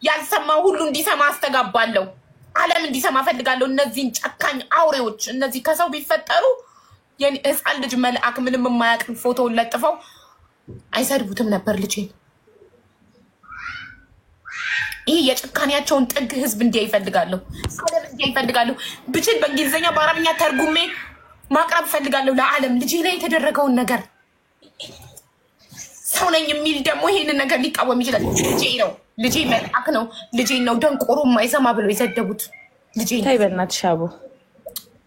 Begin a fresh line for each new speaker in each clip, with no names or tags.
ያልሰማው ሁሉ እንዲሰማ አስተጋባለሁ። ዓለም እንዲሰማ ፈልጋለሁ። እነዚህን ጨካኝ አውሬዎች እነዚህ ከሰው ቢፈጠሩ የህፃን ልጅ መልአክ ምንም የማያውቅ ፎቶውን ለጥፈው አይሰድቡትም ነበር ልጄን። ይሄ የጭካኔያቸውን ጥግ ህዝብ እንዲያ ይፈልጋለሁ። ዓለም እንዲያ ይፈልጋለሁ። ብችል በእንግሊዝኛ በአረብኛ ተርጉሜ ማቅረብ ፈልጋለሁ ለዓለም ልጄ ላይ የተደረገውን ነገር። ሰው ነኝ የሚል ደግሞ ይሄንን ነገር ሊቃወም ይችላል። ልጄ ነው፣ ልጄ መልአክ ነው፣ ልጄ ነው ደንቆሮ የማይሰማ ብለው የሰደቡት ልጄ ነው።
ታይ በእናትሽ አቦ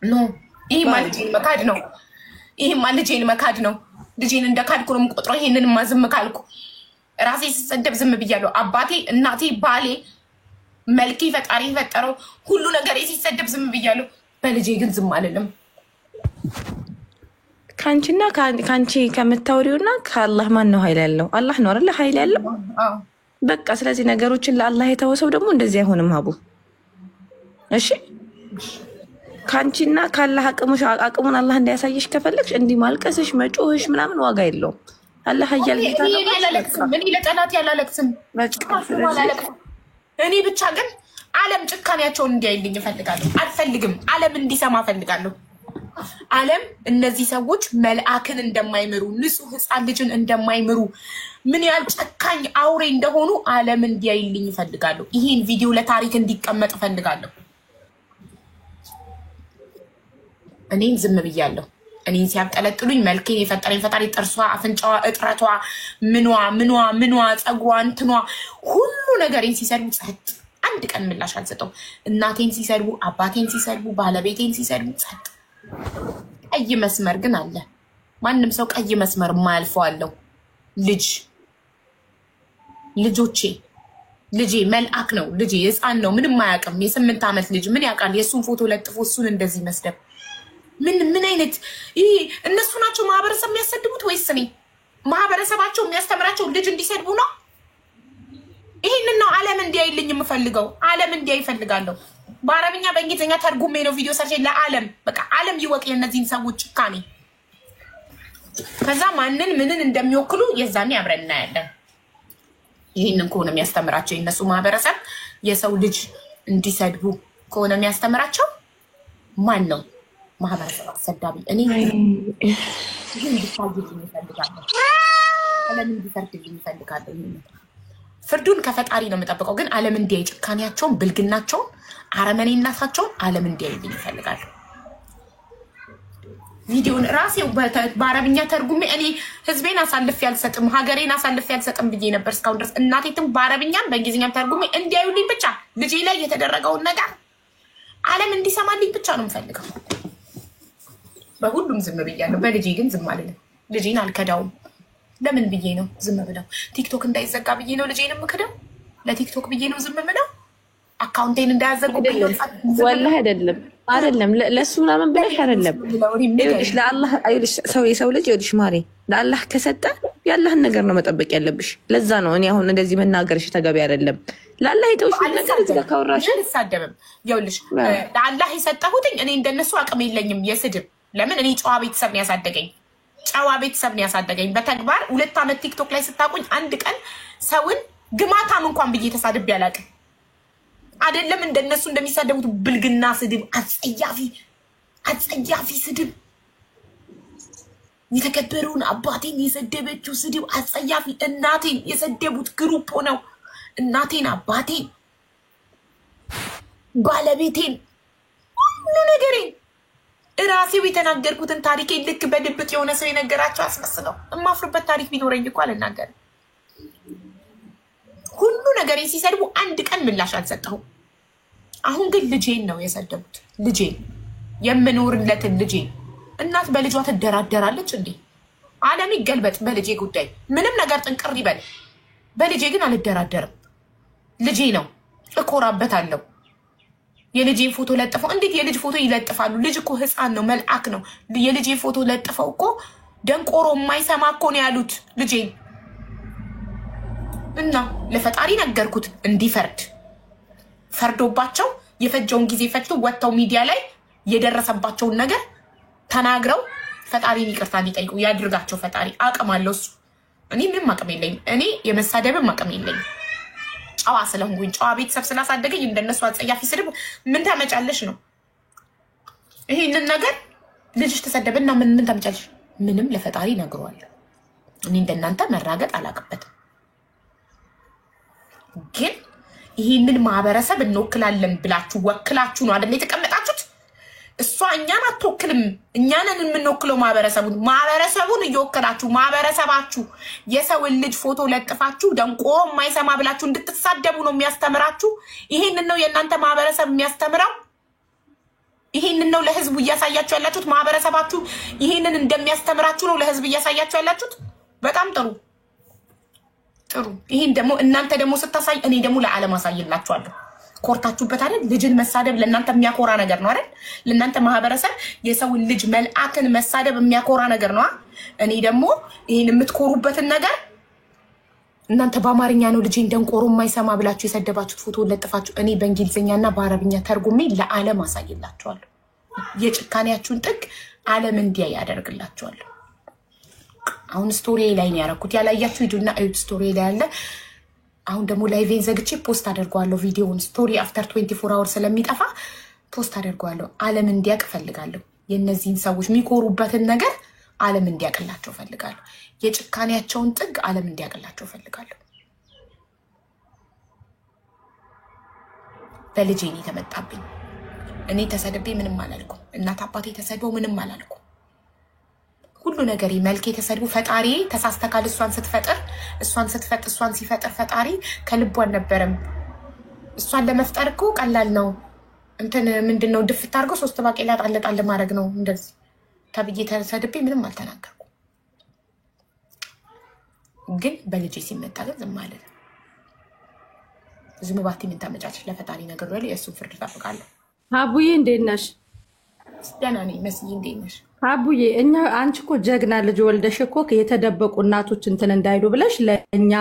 ኖ ይሄማ ልጄን መካድ ነው። ይሄማ ልጄን መካድ ነው። ልጄን እንደ ካድኩ ነው የምቆጥረው። ይሄንን ዝም ካልኩ ራሴ ስሰደብ ዝም ብያለሁ። አባቴ፣ እናቴ፣ ባሌ፣ መልኬ፣ ፈጣሪ የፈጠረው ሁሉ ነገር ሲሰደብ ዝም ብያለሁ። በልጄ ግን ዝም አልልም።
ከአንቺና ከአንቺ ከምታወሪውና ከአላህ ማን ነው ኃይል ያለው? አላህ ነው አይደለ ኃይል ያለው? በቃ ስለዚህ ነገሮችን ለአላህ የተወሰው ደግሞ እንደዚህ አይሆንም ሀቡ። እሺ ከአንቺና ከአላህ አቅሙን አላህ እንዲያሳየሽ ከፈለግሽ እንዲህ ማልቀስሽ መጮህሽ ምናምን ዋጋ የለውም። አላህ ሀያል ጌታ ነው።
እኔ ለጠላት ያላለቅስም። እኔ ብቻ ግን ዓለም ጭካኔያቸውን እንዲያይልኝ እፈልጋለሁ። አልፈልግም ዓለም እንዲሰማ እፈልጋለሁ። ዓለም እነዚህ ሰዎች መልአክን እንደማይምሩ ንጹህ ህፃን ልጅን እንደማይምሩ ምን ያህል ጨካኝ አውሬ እንደሆኑ ዓለም እንዲያይልኝ እፈልጋለሁ። ይሄን ቪዲዮ ለታሪክ እንዲቀመጥ እፈልጋለሁ። እኔም ዝም ብያለሁ። እኔን ሲያብጠለጥሉኝ መልኬን የፈጠረኝ ፈጣሪ ጥርሷ፣ አፍንጫዋ፣ እጥረቷ፣ ምኗ ፀጉሯ፣ እንትኗ ሁሉ ነገሬን ሲሰድቡ ጸጥ። አንድ ቀን ምላሽ አልሰጠው። እናቴን ሲሰድቡ፣ አባቴን ሲሰድቡ፣ ባለቤቴን ሲሰድቡ ጸጥ። ቀይ መስመር ግን አለ። ማንም ሰው ቀይ መስመር የማያልፈው አለው። ልጄ መልአክ ነው። ልጄ ህፃን ነው፣ ምንም አያውቅም። የ8 ዓመት ልጅ ምን ያውቃል? የእሱን ፎቶ ለጥፎ እሱን እንደዚህ መስደብ ምን አይነት ይሄ? እነሱ ናቸው ማህበረሰብ የሚያሰድቡት ወይስ እኔ? ማህበረሰባቸው የሚያስተምራቸው ልጅ እንዲሰድቡ ነው? ይህንን ነው ዓለም እንዲያይልኝ የምፈልገው። ዓለም እንዲያይ ይፈልጋለሁ። በአረብኛ በእንግሊዝኛ ተርጉሜ ነው ቪዲዮ ሰርቼ ለዓለም በቃ ዓለም ይወቅ የእነዚህን ሰዎች ጭካኔ። ከዛ ምንን እንደሚወክሉ የዛኔ አብረን እናያለን። ይህንን ከሆነ የሚያስተምራቸው የእነሱ ማህበረሰብ የሰው ልጅ እንዲሰድቡ ከሆነ የሚያስተምራቸው ማን ነው ማህበረሰብ አሰዳቢ? እኔ እንዲታይልኝ ይፈልጋለሁ። ዓለም እንዲፈርድልኝ ይፈልጋለሁ። ፍርዱን ከፈጣሪ ነው የምጠብቀው። ግን ዓለም እንዲያይ ጭካኔያቸውን፣ ብልግናቸውን፣ አረመኔነታቸውን ዓለም እንዲያይልኝ ይፈልጋሉ። ቪዲዮን ራሴው በአረብኛ ተርጉሜ እኔ ህዝቤን አሳልፌ አልሰጥም፣ ሀገሬን አሳልፌ አልሰጥም ብዬ ነበር እስካሁን ድረስ። እናቴትም በአረብኛም በእንግሊዝኛም ተርጉሜ እንዲያዩልኝ ብቻ ልጄ ላይ የተደረገውን ነገር ዓለም እንዲሰማልኝ ብቻ ነው የምፈልገው። በሁሉም ዝም ብያለሁ። በልጄ ግን ዝም አልልም። ልጄን አልከዳውም። ለምን ብዬ ነው ዝም ብለው? ቲክቶክ እንዳይዘጋ ብዬ ነው ልጄን የምክደው? ለቲክቶክ ብዬ ነው ዝም ብለው? አካውንቴን እንዳያዘጉብኝ ነው?
ወላሂ አይደለም ለሱ ምናምን ብለሽ አይደለም። ይኸውልሽ ለአላህ አይልሽ የሰው ልጅ ይኸውልሽ ማሬ ለአላህ ከሰጠ የአላህን ነገር ነው መጠበቅ ያለብሽ። ለዛ ነው እኔ አሁን እንደዚህ መናገርሽ ተገቢ አይደለም። ለአላህ የተውሽ ነገር እዚህ ጋር ካወራሽ
አልሳደብም። ይኸውልሽ ለአላህ የሰጠሁትኝ እኔ እንደነሱ አቅም የለኝም የስድብ። ለምን እኔ ጨዋ ቤተሰብ ነው ያሳደገኝ። ጨዋ ቤተሰብ ነው ያሳደገኝ። በተግባር 2 ዓመት ቲክቶክ ላይ ስታቁኝ አንድ ቀን ሰውን ግማታም እንኳን ብዬ ተሳድቤ አላውቅም። አይደለም እንደነሱ እንደሚሳደቡት ብልግና ስድብ፣ አጸያፊ ስድብ፣ የተከበረውን አባቴን የሰደበችው ስድብ አጸያፊ። እናቴን የሰደቡት ግሩፕ ሆነው እናቴን፣ አባቴን፣ ባለቤቴን፣ ሁሉ ነገሬን እራሴው የተናገርኩትን ታሪኬን ልክ በድብቅ የሆነ ሰው የነገራቸው አስመስለው እማፍርበት ታሪክ ቢኖረኝ እኮ አልናገርም። ሁሉ ነገር ሲሰድቡ አንድ ቀን ምላሽ አልሰጠሁም። አሁን ግን ልጄን ነው የሰደቡት። ልጄን የምኖርለትን ልጄን። እናት በልጇ ትደራደራለች እንዴ? ዓለም ይገልበጥ በልጄ ጉዳይ ምንም ነገር ጥንቅር ይበል። በልጄ ግን አልደራደርም። ልጄ ነው፣ እኮራበታለሁ። የልጄን ፎቶ ለጥፈው እንዴት የልጅ ፎቶ ይለጥፋሉ? ልጅ እኮ ህፃን ነው፣ መልአክ ነው። የልጄን ፎቶ ለጥፈው እኮ ደንቆሮ የማይሰማ እኮ ነው ያሉት ልጄን። እና ለፈጣሪ ነገርኩት እንዲፈርድ። ፈርዶባቸው የፈጀውን ጊዜ ፈጅቶ ወጥተው ሚዲያ ላይ የደረሰባቸውን ነገር ተናግረው ፈጣሪን ይቅርታ እንዲጠይቁ ያድርጋቸው። ፈጣሪ አቅም አለው እሱ። እኔ ምንም አቅም የለኝም። እኔ የመሳደብም አቅም የለኝም። ጨዋ ስለሆንኩኝ ጨዋ ቤተሰብ ስላሳደገኝ እንደነሱ አጸያፊ ስድብ ምን ታመጫለሽ ነው። ይሄንን ነገር ልጅሽ ተሰደበና ምን ታመጫለሽ? ምንም ለፈጣሪ ነግሯለሁ። እኔ እንደናንተ መራገጥ አላውቅበትም። ግን ይሄንን ማህበረሰብ እንወክላለን ብላችሁ ወክላችሁ ነው አይደል የተቀመጣችሁት? እሷ እኛን አትወክልም። እኛንን የምንወክለው ማህበረሰቡን እየወከላችሁ ማህበረሰባችሁ የሰውን ልጅ ፎቶ ለጥፋችሁ ደንቆሮ የማይሰማ ብላችሁ እንድትሳደቡ ነው የሚያስተምራችሁ። ይሄንን ነው የእናንተ ማህበረሰብ የሚያስተምረው። ይሄንን ነው ለህዝቡ እያሳያችሁ ያላችሁት። ማህበረሰባችሁ ይሄንን እንደሚያስተምራችሁ ነው ለህዝብ እያሳያችሁ ያላችሁት። በጣም ጥሩ ጥሩ። ይሄን ደግሞ እናንተ ደግሞ ስታሳይ እኔ ደግሞ ለዓለም አሳይላችኋለሁ። ኮርታችሁበት አይደል? ልጅን መሳደብ ለእናንተ የሚያኮራ ነገር ነው አይደል? ለእናንተ ማህበረሰብ የሰውን ልጅ መልአክን መሳደብ የሚያኮራ ነገር ነው። እኔ ደግሞ ይሄን የምትኮሩበትን ነገር እናንተ በአማርኛ ነው ልጅን ደንቆሮ የማይሰማ ብላችሁ የሰደባችሁት ፎቶ ለጥፋችሁ እኔ በእንግሊዝኛና በአረብኛ ተርጉሜ ለዓለም አሳይላችኋለሁ። የጭካኔያችሁን ጥግ ዓለም እንዲያ ያደርግላችኋለሁ። አሁን ስቶሪ ላይ ነው ያደረኩት። ያላያችሁ ሂዱና እዩት። ስቶሪ ላይ ያለ አሁን ደግሞ ላይቬን ዘግቼ ፖስት አደርገዋለሁ። ቪዲዮውን ስቶሪ አፍተር 24 አወር ስለሚጠፋ ፖስት አደርገዋለሁ። ዓለም እንዲያቅ ፈልጋለሁ። የነዚህን ሰዎች የሚኮሩበትን ነገር ዓለም እንዲያቅላቸው ፈልጋለሁ። የጭካኔያቸውን ጥግ ዓለም እንዲያቅላቸው ፈልጋለሁ። በልጄ ነው የተመጣብኝ። እኔ ተሰድቤ ምንም አላልኩም። እናት አባቴ ተሰድበው ምንም አላልኩም። ሁሉ ነገር መልኬ ተሰድቦ ፈጣሪ ተሳስተካል። እሷን ሲፈጥር ፈጣሪ ከልቡ አልነበረም። እሷን ለመፍጠር እኮ ቀላል ነው። እንትን ምንድነው ድፍት አድርገው 3 ባቄላ ጣል ማድረግ ነው። እንደዚህ ተብዬ ተሰድቤ ምንም አልተናገርኩም። ግን በልጄ ሲመጣ ግን ዝም አለ። ዝም ባቲ ምን ታመጫለሽ? ለፈጣሪ ነገር ወለ የእሱን ፍርድ እጠብቃለሁ።
አቡዬ እንዴት ነሽ?
ደህና ነኝ። መስዬ እንዴት ነሽ?
አቡዬ አንቺ እኮ ጀግና ልጅ ወልደሽ እኮ የተደበቁ እናቶች እንትን እንዳይሉ ብለሽ ለእኛ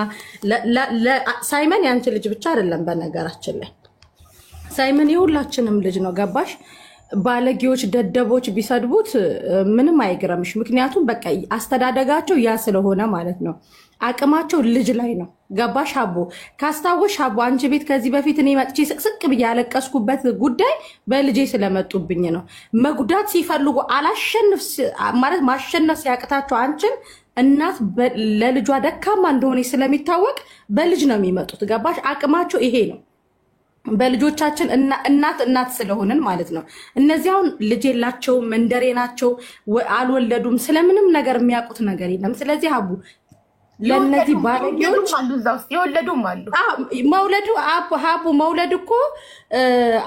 ሳይመን ያንቺ ልጅ ብቻ አይደለም። በነገራችን ላይ ሳይመን የሁላችንም ልጅ ነው። ገባሽ? ባለጌዎች ደደቦች ቢሰድቡት ምንም አይግረምሽ። ምክንያቱም በቃ አስተዳደጋቸው ያ ስለሆነ ማለት ነው። አቅማቸው ልጅ ላይ ነው። ገባሽ? ሀቡ ካስታወሽ ሀቡ አንቺ ቤት ከዚህ በፊት እኔ መጥቼ ስቅስቅ ብዬ ያለቀስኩበት ጉዳይ በልጄ ስለመጡብኝ ነው። መጉዳት ሲፈልጉ ማለት ማሸነፍ ሲያቅታቸው አንቺን እናት ለልጇ ደካማ እንደሆነ ስለሚታወቅ በልጅ ነው የሚመጡት። ገባሽ? አቅማቸው ይሄ ነው። በልጆቻችን እናት ስለሆንን ማለት ነው። እነዚህ አሁን ልጅ የላቸውም፣ መንደሬ ናቸው፣ አልወለዱም፣ ስለምንም ነገር የሚያውቁት ነገር የለም። ስለዚህ ሀቡ ለነዚህ ባለጌዎች
የወለዱም አሉ።
መውለዱ ሀቡ መውለድ እኮ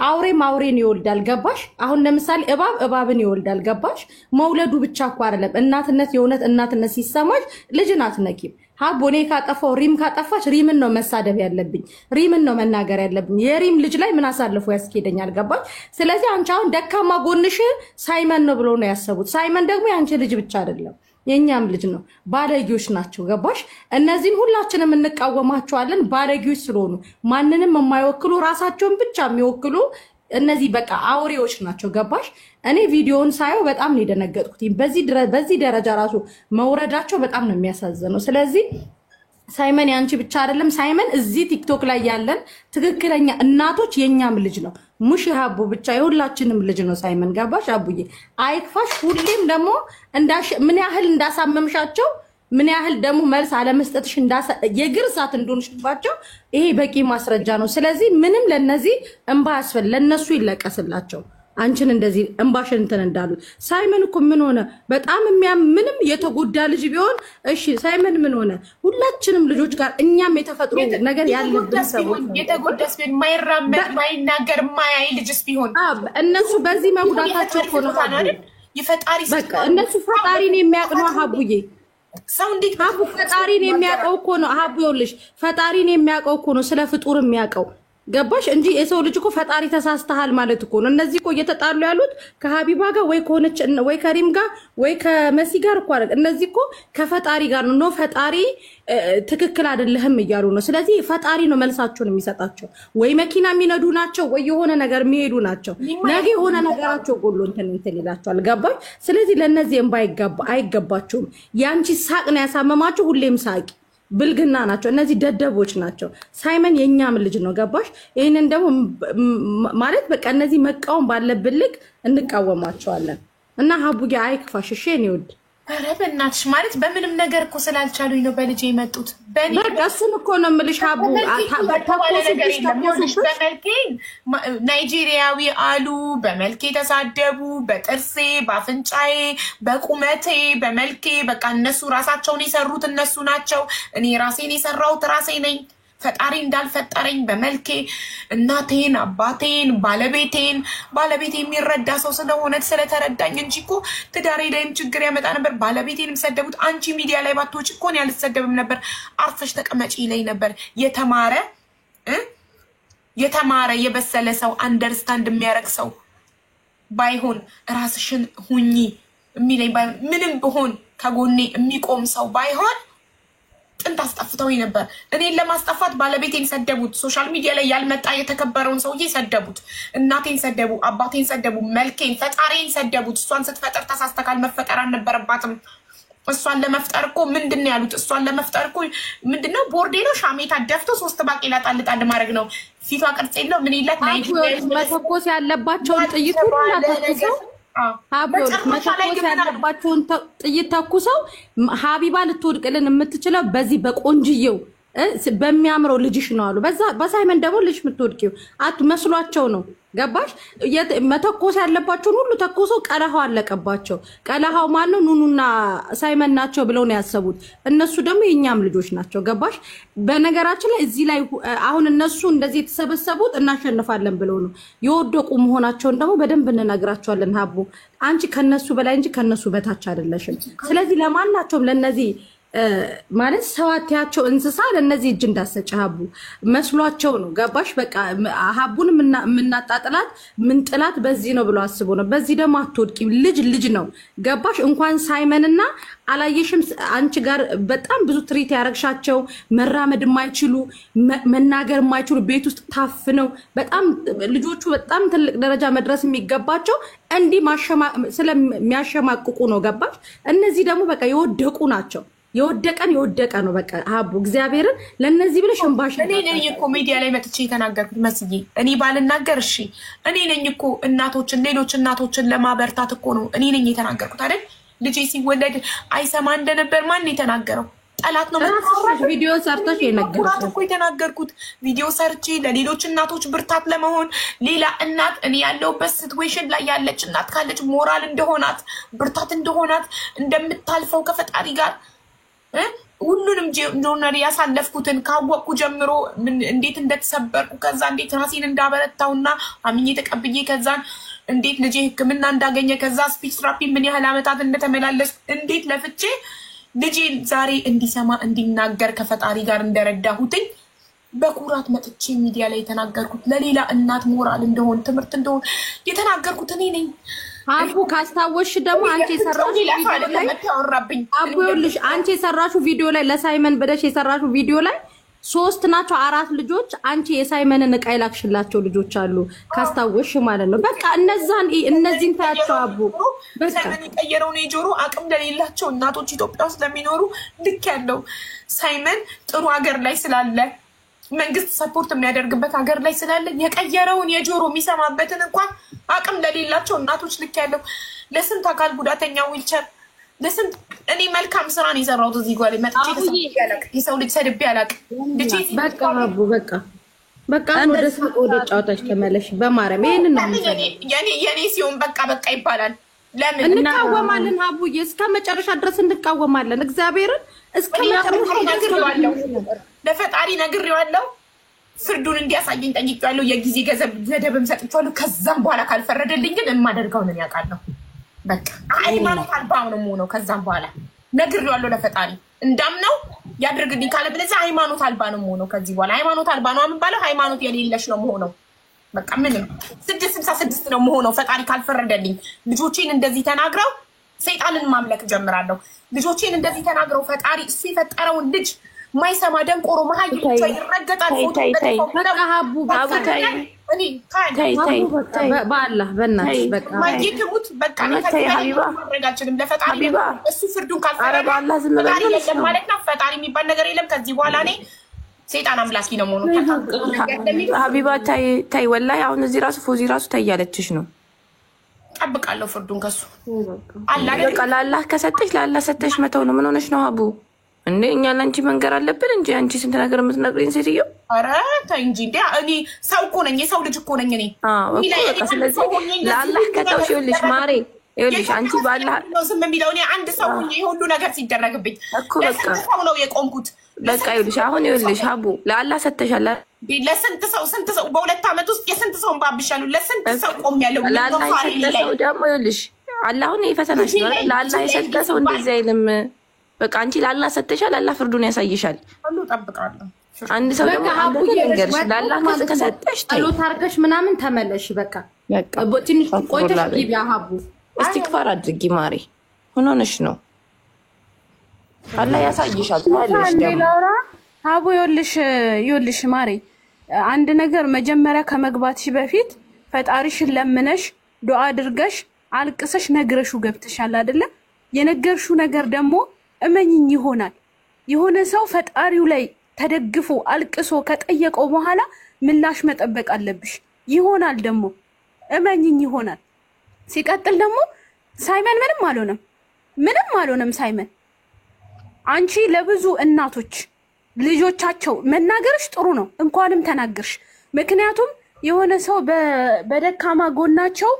አውሬን ይወልዳል። ገባሽ? አሁን ለምሳሌ እባብን ይወልዳል። ገባሽ? መውለዱ ብቻ እኮ አይደለም። እናትነት የእውነት እናትነት ሲሰማሽ ልጅን አትነኪም። ሀቡ እኔ ካጠፋው ሪም ካጠፋች ሪምን ነው መሳደብ ያለብኝ፣ ሪምን ነው መናገር ያለብኝ። የሪም ልጅ ላይ ምን አሳልፎ ያስኬደኛል? ገባሽ? ስለዚህ አንቺ አሁን ደካማ ጎንሽ ሳይመን ነው ብሎ ነው ያሰቡት። ሳይመን ደግሞ የአንቺ ልጅ ብቻ አይደለም የኛም ልጅ ነው። ባለጌዎች ናቸው። ገባሽ? እነዚህን ሁላችንም እንቃወማቸዋለን። ባለጌዎች ስለሆኑ ማንንም የማይወክሉ ራሳቸውን ብቻ የሚወክሉ እነዚህ በቃ አውሬዎች ናቸው። ገባሽ? እኔ ቪዲዮውን ሳየው በጣም ነው የደነገጥኩት። በዚህ ደረጃ ራሱ መውረዳቸው በጣም ነው የሚያሳዝነው። ስለዚህ ሳይመን ያንቺ ብቻ አይደለም። ሳይመን እዚህ ቲክቶክ ላይ ያለን ትክክለኛ እናቶች የኛም ልጅ ነው። ሙሽ ሀቡ ብቻ የሁላችንም ልጅ ነው ሳይመን። ገባሽ? አቡዬ አይክፋሽ። ሁሌም ደግሞ ምን ያህል እንዳሳመምሻቸው ምን ያህል ደግሞ መልስ አለመስጠትሽ የግር እሳት እንደሆንሽባቸው ይሄ በቂ ማስረጃ ነው። ስለዚህ ምንም ለነዚህ እንባ ያስፈል ለነሱ ይለቀስላቸው። አንቺን እንደዚህ እንባሽን እንትን እንዳሉት ሳይመን እኮ ምን ሆነ? በጣም ምንም የተጎዳ ልጅ ቢሆን እሺ፣ ሳይመን ምን ሆነ? ሁላችንም ልጆች ጋር እኛም የተፈጥሮ ነገር ያለብን ሰዎች
የተጎዳስ ቢሆን ማይራመድ ማይናገር ማያይ ልጅስ ቢሆን
እነሱ በዚህ መጉዳታቸው እኮ ነው
ይፈጣሪ
በቃ እነሱ ፈጣሪን የሚያውቅ ነው ሀቡዬ።
ሰው እንዴት
ሀቡ ፈጣሪን የሚያውቀው እኮ ነው ሀቡ። ይኸውልሽ ፈጣሪን የሚያውቀው እኮ ነው ስለ ፍጡር የሚያውቀው። ገባሽ? እንጂ የሰው ልጅ እኮ ፈጣሪ ተሳስተሃል ማለት እኮ ነው። እነዚህ እኮ እየተጣሉ ያሉት ከሀቢባ ጋር ወይ ከሆነች ወይ ከሪም ጋር ወይ ከመሲ ጋር እኮ አይደል። እነዚህ እኮ ከፈጣሪ ጋር ነው። ፈጣሪ ትክክል አይደለህም እያሉ ነው። ስለዚህ ፈጣሪ ነው መልሳቸውን የሚሰጣቸው። ወይ መኪና የሚነዱ ናቸው ወይ የሆነ ነገር የሚሄዱ ናቸው። ነገ የሆነ ነገራቸው ጎሎ እንትን ይላቸዋል። ገባሽ? ስለዚህ ለነዚህ እንባ አይገባቸውም። ያንቺ ሳቅ ነው ያሳመማቸው። ሁሌም ሳቂ ብልግና ናቸው። እነዚህ ደደቦች ናቸው። ሳይመን የኛም ልጅ ነው ገባሽ? ይሄንን ደግሞ ማለት በቃ እነዚህ መቃወም ባለብን ልክ እንቃወማቸዋለን። እና ሀቡዬ አይክፋሽ እሺ የኔ ውድ።
ኧረ በእናትሽ ማለት በምንም ነገር እኮ ስላልቻሉኝ ነው በልጄ የመጡት።
በቃ እሱን እኮ ነው የምልሽ ሀቡ።
በመልኬ ናይጄሪያዊ አሉ፣ በመልኬ ተሳደቡ፣ በጥርሴ፣ በአፍንጫዬ፣ በቁመቴ፣ በመልኬ። በቃ እነሱ ራሳቸውን የሰሩት እነሱ ናቸው። እኔ ራሴን የሰራሁት ራሴ ነኝ። ፈጣሪ እንዳልፈጠረኝ በመልኬ እናቴን፣ አባቴን፣ ባለቤቴ የሚረዳ ሰው ስለሆነ ስለተረዳኝ እንጂ እኮ ትዳሬ ላይም ችግር ያመጣ ነበር። ባለቤቴንም ሰደቡት። አንቺ ሚዲያ ላይ ባትወጪ እኮ እኔ አልሰደብም ነበር። አርፈሽ ተቀመጪ ይለኝ ነበር። የተማረ የበሰለ ሰው አንደርስታንድ የሚያደርግ ሰው ባይሆን ራስሽን ሁኚ የሚለኝ ባይሆን ምንም ብሆን ከጎኔ የሚቆም ሰው ባይሆን ጥንት አስጠፍተው ነበር። እኔን ለማስጠፋት ባለቤቴን ሰደቡት። ሶሻል ሚዲያ ላይ ያልመጣ የተከበረውን ሰውዬ ሰደቡት። እናቴን ሰደቡ፣ አባቴን ሰደቡ፣ መልኬን፣ ፈጣሪን ሰደቡት። እሷን ስትፈጠር ተሳስተካል፣ መፈጠር አልነበረባትም። እሷን ለመፍጠር እኮ ምንድነው ያሉት? እሷን ለመፍጠር እኮ ምንድነው ቦርዴ ነው ሻሜታ ደፍቶ 3 ባቄላ ጣል ጣል ማድረግ ነው። ፊቷ ቅርጽ የለው ምን ይላት
መተኮስ ያለባቸውን ጥይት ሁሉ ተኩሰው መተኮስ ያለባቸውን ጥይት ተኩሰው ሀቢባ ልትወድቅልን የምትችለው በዚህ በቆንጅየው በሚያምረው ልጅሽ ነው አሉ። በሳይመን ደግሞ ልጅ የምትወድቂው መስሏቸው ነው ገባሽ? መተኮስ ያለባቸውን ሁሉ ተኮሶ ቀለሃው አለቀባቸው። ቀለሃው ማነው? ኑኑና ሳይመን ናቸው ብለው ነው ያሰቡት። እነሱ ደግሞ የኛም ልጆች ናቸው ገባሽ? በነገራችን ላይ እዚህ ላይ አሁን እነሱ እንደዚህ የተሰበሰቡት እናሸንፋለን ብለው ነው። የወደቁ መሆናቸውን ደግሞ በደንብ እንነግራቸዋለን። ሀቡ አንቺ ከነሱ በላይ እንጂ ከነሱ በታች አይደለሽም። ስለዚህ ለማናቸውም ለነዚህ ማለት ሰዋቲያቸው እንስሳ ለነዚህ እጅ እንዳሰጭ ሀቡ መስሏቸው ነው ገባሽ? በቃ ሀቡን የምናጣጥላት ምን ጥላት በዚህ ነው ብሎ አስቦ ነው። በዚህ ደግሞ አትወድቂም። ልጅ ነው ገባሽ? እንኳን ሳይመንና አላየሽም አንቺ ጋር በጣም ብዙ ትሪት ያረግሻቸው መራመድ የማይችሉ መናገር የማይችሉ ቤት ውስጥ ታፍነው በጣም ልጆቹ በጣም ትልቅ ደረጃ መድረስ የሚገባቸው እንዲህ ስለሚያሸማቅቁ ነው ገባሽ? እነዚህ ደግሞ በቃ የወደቁ ናቸው። የወደቀ ነው በቃ ሀቡ እግዚአብሔርን ለነዚህ ብለሽ እንባሽ።
እኔ ነኝ እኮ ሚዲያ ላይ መጥቼ የተናገርኩት መስዬ። እኔ ባልናገር እሺ፣ እኔ ነኝ እኮ ሌሎች እናቶችን ለማበርታት እኮ ነው እኔ ነኝ የተናገርኩት አይደል? ልጄ ሲወለድ አይሰማ እንደነበር ማን የተናገረው? ጠላት ነው
ቪዲዮ ሰርተሽ የነገርኩት
እኮ የተናገርኩት ቪዲዮ ሰርቼ ለሌሎች እናቶች ብርታት ለመሆን ሌላ እናት እኔ ያለውበት ሲትዌሽን ላይ ያለች እናት ካለች ሞራል እንደሆናት ብርታት እንደሆናት እንደምታልፈው ከፈጣሪ ጋር ሁሉንም ጆርናል ያሳለፍኩትን ካወቅኩ ጀምሮ እንዴት እንደተሰበርኩ ከዛ እንዴት ራሴን እንዳበረታውና አምኜ ተቀብዬ ከዛን እንዴት ልጄ ሕክምና እንዳገኘ ከዛ ስፒች ትራፒ ምን ያህል አመታት እንደተመላለስ እንዴት ለፍቼ ልጄ ዛሬ እንዲሰማ እንዲናገር ከፈጣሪ ጋር እንደረዳሁትኝ በኩራት መጥቼ ሚዲያ ላይ የተናገርኩት ለሌላ እናት ሞራል እንደሆን ትምህርት እንደሆን የተናገርኩት እኔ ነኝ።
አቡ ካስታወሽ ደግሞ አንቺ የሰራሽው ቪዲዮ ላይ ለሳይመን ብለሽ የሰራሽው ቪዲዮ ላይ 3 ናቸው 4 ልጆች አንቺ የሳይመንን ዕቃ ይላክሽላቸው ልጆች አሉ ካስታወሽ ማለት ነው። በቃ እነዚህን ታያቸው አቡ
በቃ ሳይመን የቀየረው ነው የጆሮ አቅም ለሌላቸው እናቶች ኢትዮጵያ ውስጥ ለሚኖሩ ልክ ያለው ሳይመን ጥሩ ሀገር ላይ ስላለ መንግስት ሰፖርት የሚያደርግበት ሀገር ላይ ስላለ የቀየረውን የጆሮ የሚሰማበትን እንኳን አቅም ለሌላቸው እናቶች ልክ ያለው ለስንት አካል ጉዳተኛ ዊልቸር ለስንት እኔ መልካም ስራን የሰራሁት እዚህ ጋር ላይ መጥቼ የሰው ልጅ ሰድቤ አላውቅም።
በቃ አቡ በቃ ወደ ጫወታች ተመለሽ በማርያም ይሄንን ነው
የኔ ሲሆን በቃ ይባላል። ለምን
እንቃወማለን? አቡዬ እስከ መጨረሻ ድረስ እንቃወማለን። እግዚአብሔርን እስከ መጨረሻ
ለፈጣሪ ነግሬዋለሁ። ፍርዱን እንዲያሳየኝ ጠይቄዋለሁ። የጊዜ ገደብም ሰጥቼዋለሁ። ከዛም በኋላ ካልፈረደልኝ ግን የማደርገውን ነው ያውቃለሁ። በቃ ሃይማኖት አልባ ነው የምሆነው። ከዛም በኋላ ነግሬዋለሁ ለፈጣሪ እንዳምነው ያድርግልኝ ካለ ብለዚያ ሃይማኖት አልባ ነው የምሆነው። ከዚህ በኋላ ሃይማኖት አልባ ነው የምባለው። ሃይማኖት የሌለሽ ነው የምሆነው። በቃ ምንም 666 ነው የምሆነው ፈጣሪ ካልፈረደልኝ። ልጆቼን እንደዚህ ተናግረው ሰይጣንን ማምለክ ጀምራለሁ። ልጆቼን እንደዚህ ተናግረው ፈጣሪ እሱ የፈጠረውን ልጅ ማይሰማ ደንቆሮ መሀይ ይረገጣል። እኔ ታይ
በአላህ በእናትሽ በቃ
ማይጂቱት በቃ ሀቢባ ማድረጋችንም ለፈጣሪ እሱ ፍርዱን ካልፈረደ ፈጣሪ የለም ማለት ነው። ፈጣሪ የሚባል ነገር የለም ከዚህ በኋላ እኔ ሰይጣን አምላኪ ነው ሞኑ
ሀቢባ ታይ ወላሂ አሁን እዚህ ራሱ ፎዚ ራሱ ታያለችሽ ነው
ጠብቃለሁ ፍርዱን ከሱ
አላህ በቃ ለአላህ ከሰጠሽ ለአላህ ሰጠሽ መተው ነው። ምን ሆነሽ ነው ሀቡ እንዴ? እኛ ለአንቺ መንገር አለብን እንጂ አንቺ ስንት ነገር የምትነግሪኝ ሴትዮ።
ኧረ ተይ እንጂ እንዴ እኔ ሰው እኮ ነኝ፣ የሰው ልጅ እኮ ነኝ እኔ።
በቃ ስለዚህ ለአላህ ከተውሽ ይኸውልሽ ማሬ ይኸውልሽ አንቺ ባላህ
ነው ስም የሚለው እኔ አንድ ሰው ሁሉ ሁሉ ነገር ሲደረግብኝ
እኮ በቃ
ሰው ነው የቆምኩት።
በቃ ይኸውልሽ አሁን ይኸውልሽ ሀቡ ለአላህ ሰጥተሻል።
ለስንት ሰው በሁለት ዓመት ውስጥ የስንት ሰው ባብሻሉ ለስንት ሰው ቆም ያለው
ለአላህ የሰጠው ደግሞ ይኸውልሽ አላሁን ይፈተናሽ ነው። ለአላህ የሰጠ ሰው እንደዚህ አይልም። በቃ አንቺ ለአላህ ሰጥተሻል፣ አላህ ፍርዱን ያሳይሻል።
ሁሉ ጠብቃለሁ።
አንድ ሰው ደግሞ አንድ ነገር ለአላህ ከሰጠሽ
ጸሎት አድርገሽ ምናምን ተመለሽ። በቃ ትንሽ ቆይተሽ ግቢ ሀቡ
እስትግፋር አድርጊ ማሬ። ምን ሆነሽ ነው? አላህ ያሳይሻል። ታለሽ ደግሞ
ሀቡ ይኸውልሽ ማሬ አንድ ነገር መጀመሪያ ከመግባትሽ በፊት ፈጣሪሽን ለምነሽ ዱዓ አድርገሽ አልቅሰሽ ነግረሹ ገብተሻል አይደለ? የነገርሹ ነገር ደግሞ እመኝኝ ይሆናል። የሆነ ሰው ፈጣሪው ላይ ተደግፎ አልቅሶ ከጠየቀው በኋላ ምላሽ መጠበቅ አለብሽ። ይሆናል ደግሞ እመኝኝ ይሆናል። ሲቀጥል ደግሞ ሳይመን ምንም አልሆነም ሳይመን። አንቺ ለብዙ እናቶች ልጆቻቸው መናገርሽ ጥሩ ነው፣ እንኳንም ተናገርሽ። ምክንያቱም የሆነ ሰው በደካማ ጎናቸው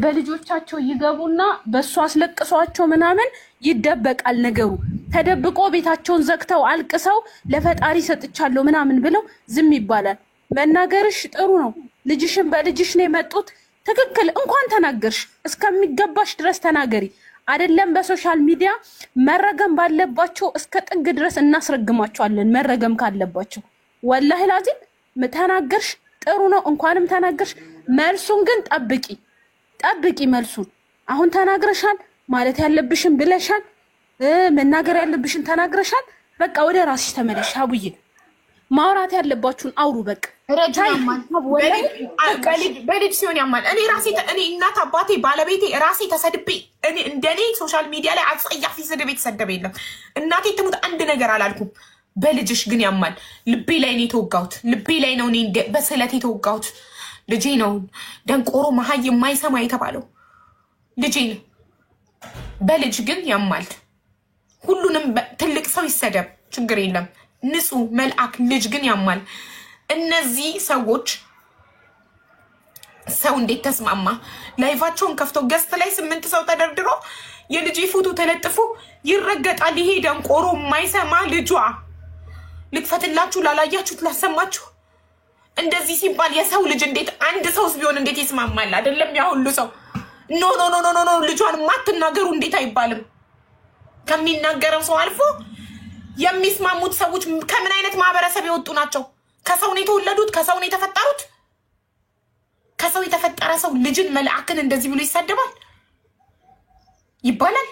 በልጆቻቸው ይገቡና በሱ አስለቅሷቸው ምናምን ይደበቃል ነገሩ። ተደብቆ ቤታቸውን ዘግተው አልቅሰው ለፈጣሪ ሰጥቻለሁ ምናምን ብለው ዝም ይባላል። መናገርሽ ጥሩ ነው። ልጅሽን በልጅሽ ነው የመጡት። ትክክል። እንኳን ተናገርሽ። እስከሚገባሽ ድረስ ተናገሪ። አይደለም በሶሻል ሚዲያ መረገም ባለባቸው እስከ ጥግ ድረስ እናስረግማቸዋለን። መረገም ካለባቸው ወላሂ ላዚም ተናገርሽ። ጥሩ ነው። እንኳንም ተናገርሽ። መልሱን ግን ጠብቂ መልሱን። አሁን ተናግረሻል፣ ማለት ያለብሽን ብለሻል፣ መናገር ያለብሽን ተናግረሻል። በቃ ወደ ራስሽ ተመለሽ ሀቡዬ። ማውራት ያለባችሁን አውሩ። በቃ
በልጅ ሲሆን ያማል። እኔ እናት አባቴ ባለቤቴ ራሴ ተሰድቤ እንደኔ ሶሻል ሚዲያ ላይ አጸያፊ ስድብ የተሰደበ የለም። እናቴ ትሙት አንድ ነገር አላልኩም። በልጅሽ ግን ያማል። ልቤ ላይ ነው የተወጋሁት። ልቤ ላይ ነው እኔ በስለት የተወጋሁት። ልጄ ነው ደንቆሮ መሀይ የማይሰማ የተባለው ልጄ ነው። በልጅ ግን ያማል። ሁሉንም ትልቅ ሰው ይሰደብ ችግር የለም። ንጹህ መልአክ ልጅ ግን ያማል። እነዚህ ሰዎች ሰው እንዴት ተስማማ? ላይቫቸውን ከፍተው ገስት ላይ 8 ሰው ተደርድሮ የልጅ ፎቶ ተለጥፎ ይረገጣል። ይሄ ደንቆሮ የማይሰማ ልጇ ልክፈትላችሁ፣ ላላያችሁት ላሰማችሁ። እንደዚህ ሲባል የሰው ልጅ እንዴት አንድ ሰውስ ቢሆን እንዴት ይስማማል? አይደለም ያ ሁሉ ሰው ኖ ልጇን ማትናገሩ እንዴት አይባልም? ከሚናገረው ሰው አልፎ የሚስማሙት ሰዎች ከምን አይነት ማህበረሰብ የወጡ ናቸው? ከሰው ነው የተወለዱት፣ ከሰው ነው የተፈጠሩት። ከሰው የተፈጠረ ሰው ልጅን መልአክን እንደዚህ ብሎ ይሰደባል ይባላል?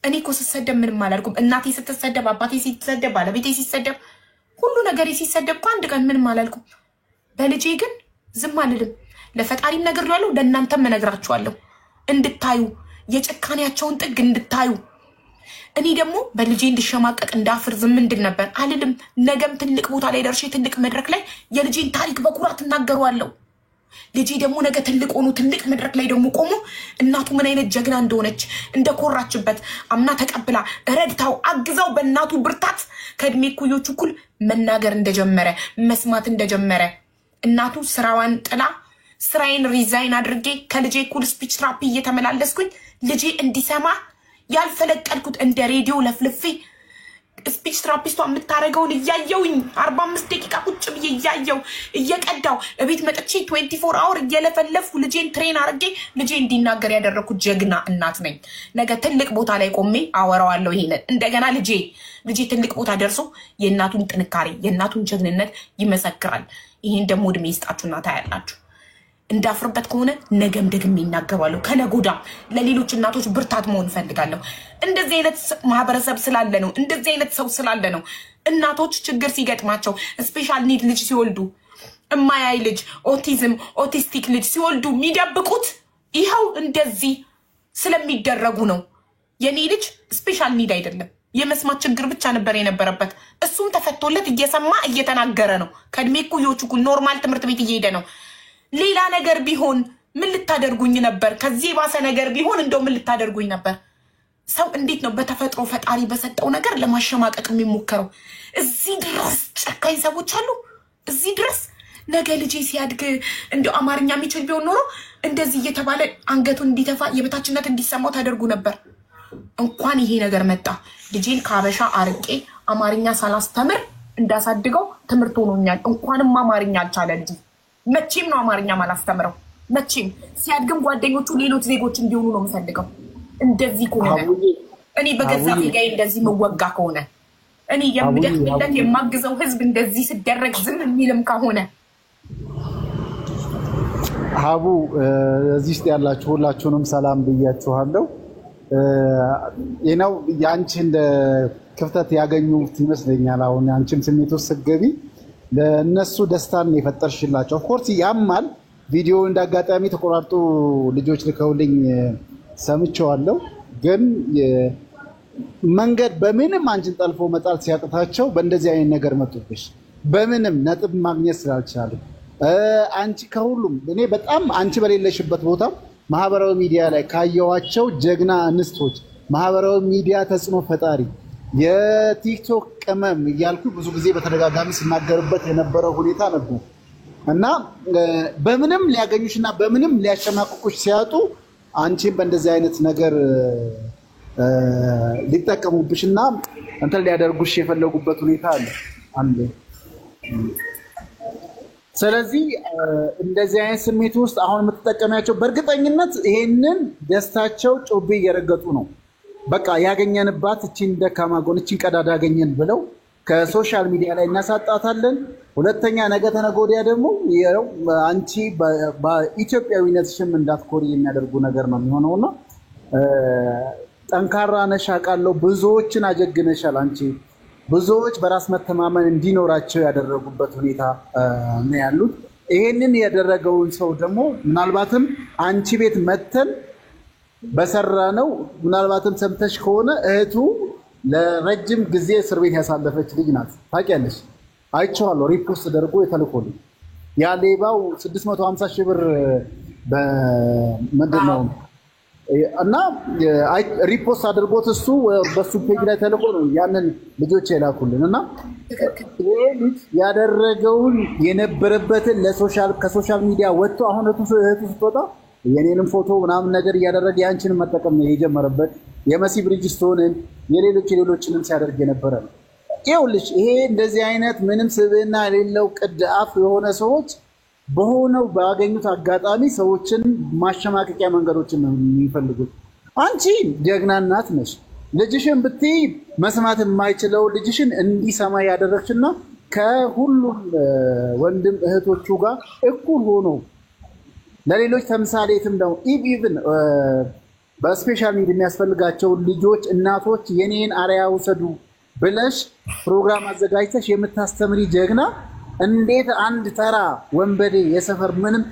እኔ እኮ ስሰደብ ምንም አላልኩም። እናቴ ስትሰደብ፣ አባቴ ሲሰደብ፣ ባለቤቴ ሲሰደብ፣ ሁሉ ነገር ሲሰደብ እኮ አንድ ቀን ምንም አላልኩም። በልጄ ግን ዝም አልልም። ለፈጣሪም ነገር ያለው ለእናንተም እነግራችኋለሁ እንድታዩ፣ የጭካኔያቸውን ጥግ እንድታዩ። እኔ ደግሞ በልጄ እንድሸማቀቅ እንዳፍር ዝም እንድል ነበር አልልም። ነገም ትልቅ ቦታ ላይ ደርሼ ትልቅ መድረክ ላይ የልጄን ታሪክ በኩራት እናገረዋለሁ። ልጄ ደግሞ ነገ ትልቅ ሆኖ ትልቅ መድረክ ላይ ደግሞ ቆሞ እናቱ ምን አይነት ጀግና እንደሆነች እንደኮራችበት አምና ተቀብላ ረድታው አግዛው በእናቱ ብርታት ከእድሜ እኩዮቹ እኩል መናገር እንደጀመረ መስማት እንደጀመረ እናቱ ስራዋን ጥላ ስራዬን ሪዛይን አድርጌ ከልጄ እኩል ስፒች ትራፒ እየተመላለስኩኝ ልጄ እንዲሰማ ያልፈለቀልኩት እንደ ሬዲዮ ለፍልፌ ስፒች ትራፒስቷ የምታደርገውን እያየውኝ 45 ደቂቃ ቁጭ ብዬ እያየው እየቀዳው እቤት መጥቼ 24 አወር እየለፈለፍኩ ልጄን ትሬን አድርጌ ልጄ እንዲናገር ያደረኩት ጀግና እናት ነኝ። ነገ ትልቅ ቦታ ላይ ቆሜ አወራዋለሁ ይሄንን። እንደገና ልጄ ትልቅ ቦታ ደርሶ የእናቱን ጥንካሬ የእናቱን ጀግንነት ይመሰክራል። ይሄን ደግሞ እድሜ ይስጣችሁና ታያላችሁ። እንዳፍርበት ከሆነ ነገም ደግሜ ይናገራለሁ። ከነጎዳም ለሌሎች እናቶች ብርታት መሆን ፈልጋለሁ። እንደዚህ አይነት ማህበረሰብ ስላለ ነው፣ እንደዚህ አይነት ሰው ስላለ ነው እናቶች ችግር ሲገጥማቸው ስፔሻል ኒድ ልጅ ሲወልዱ እማያይ ልጅ ኦቲስቲክ ልጅ ሲወልዱ የሚደብቁት ይኸው እንደዚህ ስለሚደረጉ ነው። የኔ ልጅ ስፔሻል ኒድ አይደለም፣ የመስማት ችግር ብቻ ነበር የነበረበት። እሱም ተፈቶለት እየሰማ እየተናገረ ነው። ከእድሜ እኩዮቹ ኖርማል ትምህርት ቤት እየሄደ ነው። ሌላ ነገር ቢሆን ምን ልታደርጉኝ ነበር? ከዚህ የባሰ ነገር ቢሆን እንደው ምን ልታደርጉኝ ነበር? ሰው እንዴት ነው በተፈጥሮ ፈጣሪ በሰጠው ነገር ለማሸማቀቅ የሚሞከረው? እዚህ ድረስ ጨካኝ ሰዎች አሉ። እዚህ ድረስ ነገ ልጄ ሲያድግ እንደው አማርኛ የሚችል ቢሆን ኖሮ እንደዚህ እየተባለ አንገቱን እንዲተፋ የበታችነት እንዲሰማው ታደርጉ ነበር። እንኳን ይሄ ነገር መጣ። ልጄን ከአበሻ አርቄ አማርኛ ሳላስተምር እንዳሳድገው ትምህርት ሆኖኛል። እንኳንም አማርኛ አልቻለ ልጅ። መቼም ነው አማርኛ ማላስተምረው። መቼም ሲያድግም ጓደኞቹ ሌሎች ዜጎች እንዲሆኑ ነው የምፈልገው። እንደዚህ ከሆነ እኔ በገዛ ዜጋዬ እንደዚህ መወጋ ከሆነ እኔ የምደክምለት የማግዘው ህዝብ እንደዚህ ሲደረግ ዝም የሚልም ከሆነ
ሀቡ እዚህ ውስጥ ያላችሁ ሁላችሁንም ሰላም ብያችኋለሁ። ይሄው ያንቺ እንደ ክፍተት ያገኙት ይመስለኛል። አሁን አንቺም ስሜት ውስጥ ስትገቢ ለነሱ ደስታን የፈጠርሽላቸው ኦፍኮርስ ያማል። ቪዲዮ እንዳጋጣሚ ተቆራርጦ ልጆች ልከውልኝ ሰምቼዋለሁ። ግን መንገድ በምንም አንቺን ጠልፎ መጣል ሲያቅታቸው በእንደዚህ አይነት ነገር መጡብሽ። በምንም ነጥብ ማግኘት ስላልቻሉ አንቺ ከሁሉም እኔ በጣም አንቺ በሌለሽበት ቦታ ማህበራዊ ሚዲያ ላይ ካየዋቸው ጀግና እንስቶች ማህበራዊ ሚዲያ ተጽዕኖ ፈጣሪ የቲክቶክ ቅመም እያልኩ ብዙ ጊዜ በተደጋጋሚ ስናገርበት የነበረው ሁኔታ ነበር እና በምንም ሊያገኙሽና በምንም ሊያሸማቅቁሽ ሲያጡ አንቺን በእንደዚህ አይነት ነገር ሊጠቀሙብሽና እንትን ሊያደርጉሽ የፈለጉበት ሁኔታ አለ። ስለዚህ እንደዚህ አይነት ስሜት ውስጥ አሁን የምትጠቀሚያቸው በእርግጠኝነት ይሄንን ደስታቸው ጮቤ እየረገጡ ነው። በቃ ያገኘንባት እቺን ደካማ ጎን እቺን ቀዳዳ ያገኘን ብለው ከሶሻል ሚዲያ ላይ እናሳጣታለን። ሁለተኛ ነገ ተነገ ወዲያ ደግሞ አንቺ በኢትዮጵያዊነትሽም እንዳትኮሪ የሚያደርጉ ነገር ነው የሚሆነውና ጠንካራ ነሽ አውቃለሁ። ብዙዎችን አጀግነሻል አንቺ። ብዙዎች በራስ መተማመን እንዲኖራቸው ያደረጉበት ሁኔታ ነው ያሉት። ይሄንን ያደረገውን ሰው ደግሞ ምናልባትም አንቺ ቤት መተን በሰራ ነው ምናልባትም ሰምተሽ ከሆነ እህቱ ለረጅም ጊዜ እስር ቤት ያሳለፈች ልጅ ናት። ታውቂያለሽ? አይቼዋለሁ። ሪፖስት ተደርጎ የተልኮልኝ ያ ሌባው 650 ሺህ ብር በምንድን ነው እና ሪፖስት አድርጎት እሱ በሱ ፔጅ ላይ ተልኮ ነው ያንን ልጆች የላኩልን እና ይሄ ልጅ ያደረገውን የነበረበትን ከሶሻል ሚዲያ ወጥቶ አሁን እህቱ ስትወጣ የኔንም ፎቶ ምናምን ነገር እያደረገ ያንቺንም መጠቀም ነው የጀመረበት። የመሲ ብሪጅስቶንን የሌሎችንም ሲያደርግ የነበረ ነው። ይኸውልሽ ይሄ እንደዚህ አይነት ምንም ስብዕና የሌለው ቅድ አፍ የሆነ ሰዎች በሆነው ባገኙት አጋጣሚ ሰዎችን ማሸማቀቂያ መንገዶችን ነው የሚፈልጉት። አንቺ ጀግና እናት ነሽ። ልጅሽን ብትይ መስማት የማይችለው ልጅሽን እንዲሰማ ያደረግሽና ከሁሉም ወንድም እህቶቹ ጋር እኩል ሆኖ ለሌሎች ተምሳሌትም ነው። ኢቭን በስፔሻል ኒድ የሚያስፈልጋቸው ልጆች እናቶች የኔን አርአያ ውሰዱ ብለሽ ፕሮግራም አዘጋጅተሽ የምታስተምሪ ጀግና እንዴት አንድ ተራ ወንበዴ የሰፈር ምንም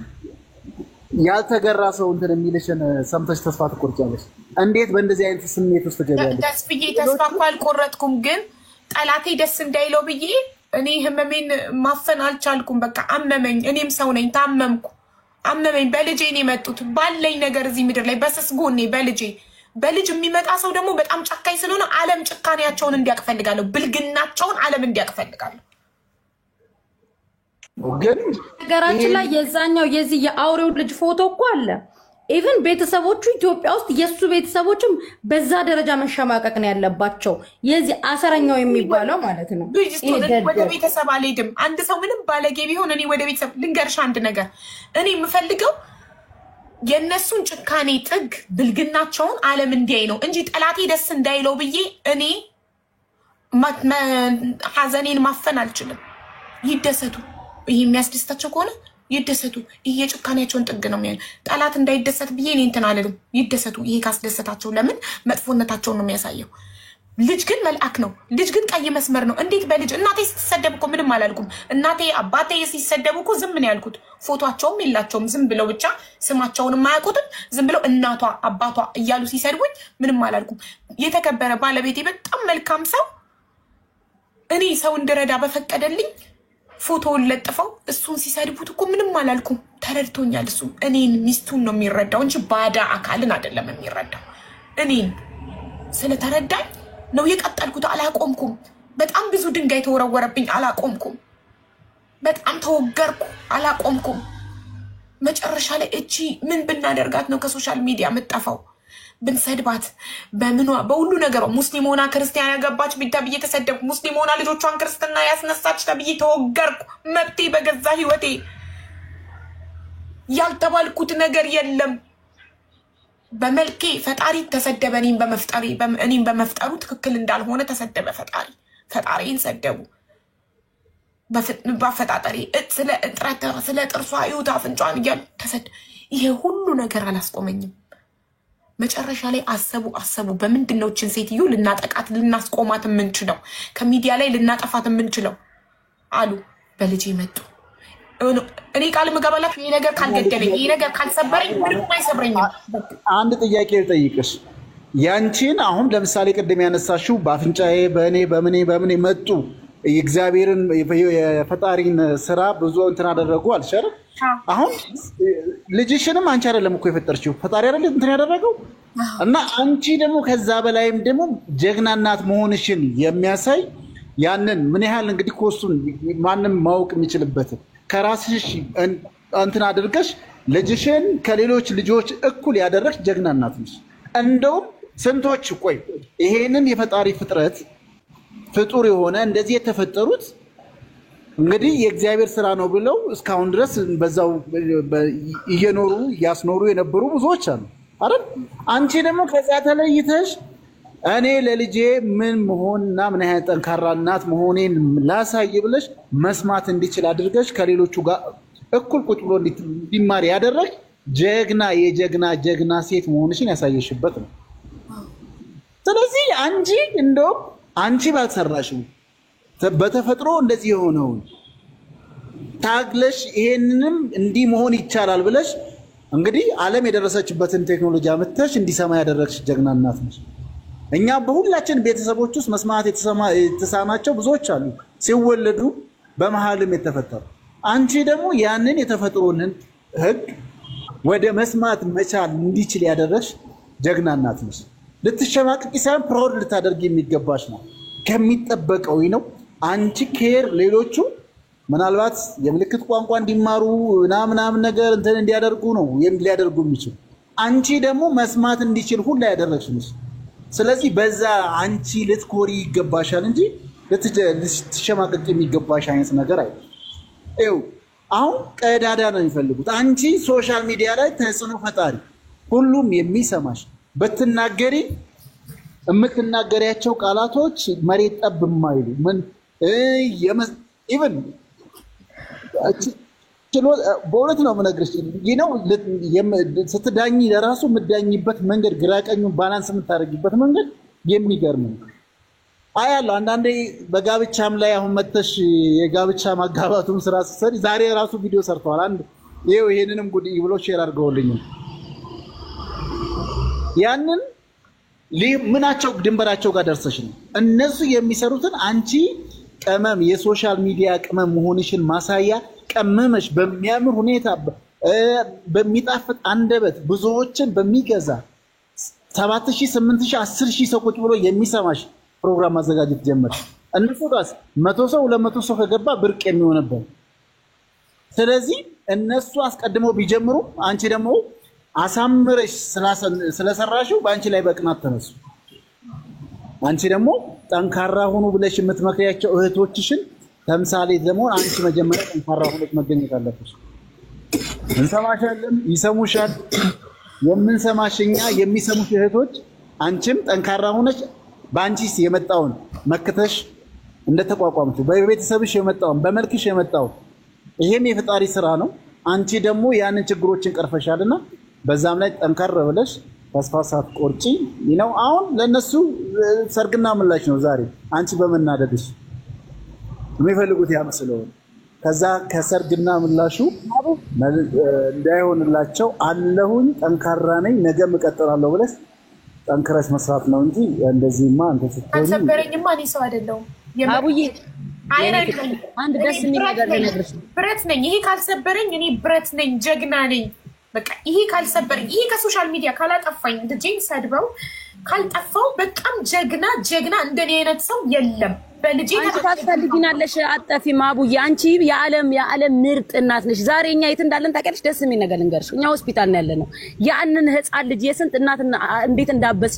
ያልተገራ ሰው እንትን የሚልሽን ሰምተሽ ተስፋ ትቆርጫለሽ? እንዴት በእንደዚህ አይነት ስሜት ውስጥ ትገቢያለሽ?
ተስፍዬ ተስፋ እኮ አልቆረጥኩም፣ ግን ጠላቴ ደስ እንዳይለው ብዬ እኔ ህመሜን ማፈን አልቻልኩም። በቃ አመመኝ። እኔም ሰው ነኝ፣ ታመምኩ፣ አመመኝ። በልጄ ነው የመጡት። ባለኝ ነገር እዚህ ምድር ላይ በስስ ጎኔ በልጅ የሚመጣ ሰው ደግሞ በጣም ጨካኝ ስለሆነ ዓለም ጭካኔያቸውን እንዲያውቅ እፈልጋለሁ። ብልግናቸውን ዓለም እንዲያውቅ እፈልጋለሁ።
ግን
ነገራችን ላይ የዛኛው የዚህ የአውሬው ልጅ ፎቶ እኮ አለ። ኢቭን ቤተሰቦቹ ኢትዮጵያ ውስጥ የሱ ቤተሰቦችም በዛ ደረጃ መሸማቀቅ ነው ያለባቸው። የዚህ አሰረኛው የሚባለው ማለት ነው።
ወደ ቤተሰብ አልሄድም። አንድ ሰው ምንም ባለጌ ቢሆን እኔ ወደ ቤተሰብ ልንገርሽ አንድ ነገር፣ እኔ የምፈልገው የእነሱን ጭካኔ ጥግ ብልግናቸውን ዓለም እንዲያይ ነው እንጂ ጠላቴ ደስ እንዳይለው ብዬ እኔ ሐዘኔን ማፈን አልችልም። ይደሰቱ። ይሄ የሚያስደስታቸው ከሆነ ይደሰቱ። ይሄ የጭካኔያቸውን ጥግ ነው የሚያዩ። ጠላት እንዳይደሰት ብዬ እኔ እንትን አልልም። ይደሰቱ። ይሄ ካስደሰታቸው ለምን መጥፎነታቸውን ነው የሚያሳየው። ልጅ ግን መልአክ ነው። ልጅ ግን ቀይ መስመር ነው። እንዴት በልጅ እናቴ ስትሰደብ እኮ ምንም አላልኩም። እናቴ አባቴ ሲሰደቡ እኮ ዝም ነው ያልኩት። ፎቶአቸውም የላቸውም። ዝም ብለው ብቻ ስማቸውን የማያውቁትም ዝም ብለው እናቷ አባቷ እያሉ ሲሰድቡኝ ምንም አላልኩም። የተከበረ ባለቤቴ በጣም መልካም ሰው እኔ ሰው እንድረዳ በፈቀደልኝ ፎቶውን ለጥፈው እሱን ሲሰድቡት እኮ ምንም አላልኩም። ተረድቶኛል። እሱ እኔን ሚስቱን ነው የሚረዳው እንጂ ባዳ አካልን አይደለም የሚረዳው። እኔን ስለተረዳኝ ነው የቀጠልኩት። አላቆምኩም። በጣም ብዙ ድንጋይ ተወረወረብኝ። አላቆምኩም። በጣም ተወገርኩ። አላቆምኩም። መጨረሻ ላይ እቺ ምን ብናደርጋት ነው ከሶሻል ሚዲያ የምጠፋው? ብንሰድባት በምኗ በሁሉ ነገሯ ሙስሊም ሆና ክርስቲያን ያገባች ተብዬ ተሰደብኩ። ሙስሊም ሆና ልጆቿን ክርስትና ያስነሳች ተብዬ ተወገርኩ። መብቴ በገዛ ህይወቴ ያልተባልኩት ነገር የለም። በመልኬ ፈጣሪ ተሰደበ። እኔም በመፍጠሩ ትክክል እንዳልሆነ ተሰደበ ፈጣሪ። ፈጣሪን ሰደቡ። በፈጣጠሪ ስለ እጥረት ስለ ጥርሷ ይውታ አፍንጫን እያሉ ይሄ ሁሉ ነገር አላስቆመኝም። መጨረሻ ላይ አሰቡ በምንድን ነው እችን ሴትዮ ልናጠቃት ልናስቆማት የምንችለው ከሚዲያ ላይ ልናጠፋት የምንችለው አሉ። በልጄ መጡ። እኔ ቃል መጋባላት ይሄ ነገር ካልገደለኝ ይሄ ነገር ካልሰበረኝ ምንም አይሰብረኝም።
አንድ ጥያቄ ልጠይቅሽ። ያንቺን አሁን ለምሳሌ ቅድም ያነሳሽው በአፍንጫዬ በእኔ መጡ የእግዚአብሔርን የፈጣሪን ስራ ብዙ እንትን አደረጉ አልሻረ። አሁን ልጅሽንም አንቺ አይደለም እኮ የፈጠርሽው ፈጣሪ አይደለም እንትን ያደረገው እና አንቺ ደግሞ ከዛ በላይም ደግሞ ጀግና እናት መሆንሽን የሚያሳይ ያንን ምን ያህል እንግዲህ ኮስቱን ማንም ማወቅ የሚችልበት ከራስሽ እንትን አድርገሽ ልጅሽን ከሌሎች ልጆች እኩል ያደረግሽ ጀግና እናት ነሽ። እንደውም ስንቶች ቆይ ይሄንን የፈጣሪ ፍጥረት ፍጡር የሆነ እንደዚህ የተፈጠሩት እንግዲህ የእግዚአብሔር ስራ ነው ብለው እስካሁን ድረስ በዛው እየኖሩ ያስኖሩ የነበሩ ብዙዎች አሉ አይደል? አንቺ ደግሞ ከዛ ተለይተሽ እኔ ለልጄ ምን መሆንና ምን ያህል ጠንካራ እናት መሆኔን ላሳይ ብለሽ መስማት እንዲችል አድርገሽ ከሌሎቹ ጋር እኩል ቁጭ ብሎ እንዲማር ያደረግሽ የጀግና ሴት መሆንሽን ያሳየሽበት ነው። ስለዚህ አንቺ ባልሰራሽው በተፈጥሮ እንደዚህ የሆነውን ታግለሽ ይሄንንም እንዲህ መሆን ይቻላል ብለሽ እንግዲህ ዓለም የደረሰችበትን ቴክኖሎጂ አመተሽ እንዲሰማ ያደረግሽ ጀግና እናት ነሽ። እኛ በሁላችን ቤተሰቦች ውስጥ መስማት የተሳናቸው ብዙዎች አሉ ሲወለዱ በመሃልም የተፈጠሩ። አንቺ ደግሞ ያንን የተፈጥሮን ህግ ወደ መስማት መቻል እንዲችል ያደረግሽ ጀግና እናት ነሽ። ልትሸማቀቂ ሳይሆን ፕራውድ ልታደርጊ የሚገባሽ ነው ከሚጠበቀው ነው። አንቺ ኬር ሌሎቹ ምናልባት የምልክት ቋንቋ እንዲማሩ ምናምን ነገር እንትን እንዲያደርጉ ነው ሊያደርጉ የሚችሉ። አንቺ ደግሞ መስማት እንዲችል ሁላ ያደረግሽ ነሽ። ስለዚህ በዛ አንቺ ልትኮሪ ይገባሻል እንጂ ልትሸማቀቂ የሚገባሽ አይነት ነገር አይደለም። ይኸው አሁን ቀዳዳ ነው የሚፈልጉት። አንቺ ሶሻል ሚዲያ ላይ ተጽዕኖ ፈጣሪ ሁሉም የሚሰማሽ በትናገሪ የምትናገሪያቸው ቃላቶች መሬት ጠብ የማይሉ ምን ኢቭን በእውነት ነው የምነግርሽ ነው ስትዳኝ ለራሱ የምትዳኝበት መንገድ ግራቀኙን ባላንስ የምታደርጊበት መንገድ የሚገርም ነው። አያለሁ አንዳንዴ በጋብቻም ላይ አሁን መተሽ የጋብቻ ማጋባቱም ስራ ስትሰሪ ዛሬ ራሱ ቪዲዮ ሰርተዋል። አንድ ይሄንንም ጉድ ብሎ ሼር አድርገውልኝ ያንን ምናቸው ድንበራቸው ጋር ደርሰሽ ነው እነሱ የሚሰሩትን አንቺ ቀመም የሶሻል ሚዲያ ቀመም መሆንሽን ማሳያ ቀመመሽ በሚያምር ሁኔታ በሚጣፍጥ አንደበት ብዙዎችን በሚገዛ 7000 8000 10000 ሰው ቁጭ ብሎ የሚሰማሽ ፕሮግራም ማዘጋጀት ጀመርሽ። እነሱ ጋር 100 ሰው 200 ሰው ከገባ ብርቅ የሚሆንበት። ስለዚህ እነሱ አስቀድመው ቢጀምሩ አንቺ ደግሞ አሳምረሽ ስለሰራሽው በአንቺ ላይ በቅናት ተነሱ። አንቺ ደግሞ ጠንካራ ሆኑ ብለሽ የምትመክሪያቸው እህቶችሽን ተምሳሌት ለመሆን አንቺ መጀመሪያ ጠንካራ ሆነሽ መገኘት አለብሽ። እንሰማሻለን፣ ይሰሙሻል። የምንሰማሽኛ የሚሰሙሽ እህቶች አንቺም ጠንካራ ሆነሽ በአንቺስ የመጣውን መክተሽ እንደተቋቋምሽ በቤተሰብሽ የመጣውን በመልክሽ የመጣውን ይሄም የፈጣሪ ስራ ነው። አንቺ ደግሞ ያንን ችግሮችን ቀርፈሻልና በዛም ላይ ጠንካራ ብለሽ ተስፋ ሳትቆርጪ ነው። አሁን ለነሱ ሰርግና ምላሽ ነው ዛሬ አንቺ በመናደድሽ የሚፈልጉት ያ ስለሆነ ከዛ ከሰርግና ምላሹ እንዳይሆንላቸው አለሁኝ ጠንካራ ነኝ ነገም እቀጥላለሁ ብለሽ ጠንክረሽ መስራት ነው እንጂ እንደዚህማ አንተ ስትሆኚ
አልሰበረኝማ እኔ ሰው አይደለሁም።
አቡዬ አንድ ደስ የሚል ነገር ልነግርሽ
ብረት ነኝ። ይሄ ካልሰበረኝ እኔ ብረት ነኝ፣ ጀግና ነኝ። በቃ ይሄ ካልሰበረኝ ይሄ ከሶሻል ሚዲያ ካላጠፋኝ ልጄን ሰድበው ካልጠፋው በጣም ጀግና እንደኔ አይነት ሰው የለም። በልጄ
አንቺ ታስፈልጊናለሽ አጠፊም አቡዬ አንቺ የዓለም ምርጥ እናት ነሽ። ዛሬ እኛ የት እንዳለን ታውቂያለሽ? ደስ የሚል ነገር ልንገርሽ። እኛ ሆስፒታል ነው ያለነው። ያንን ህፃን ልጅ የስንት እናት እንዴት እንዳበስ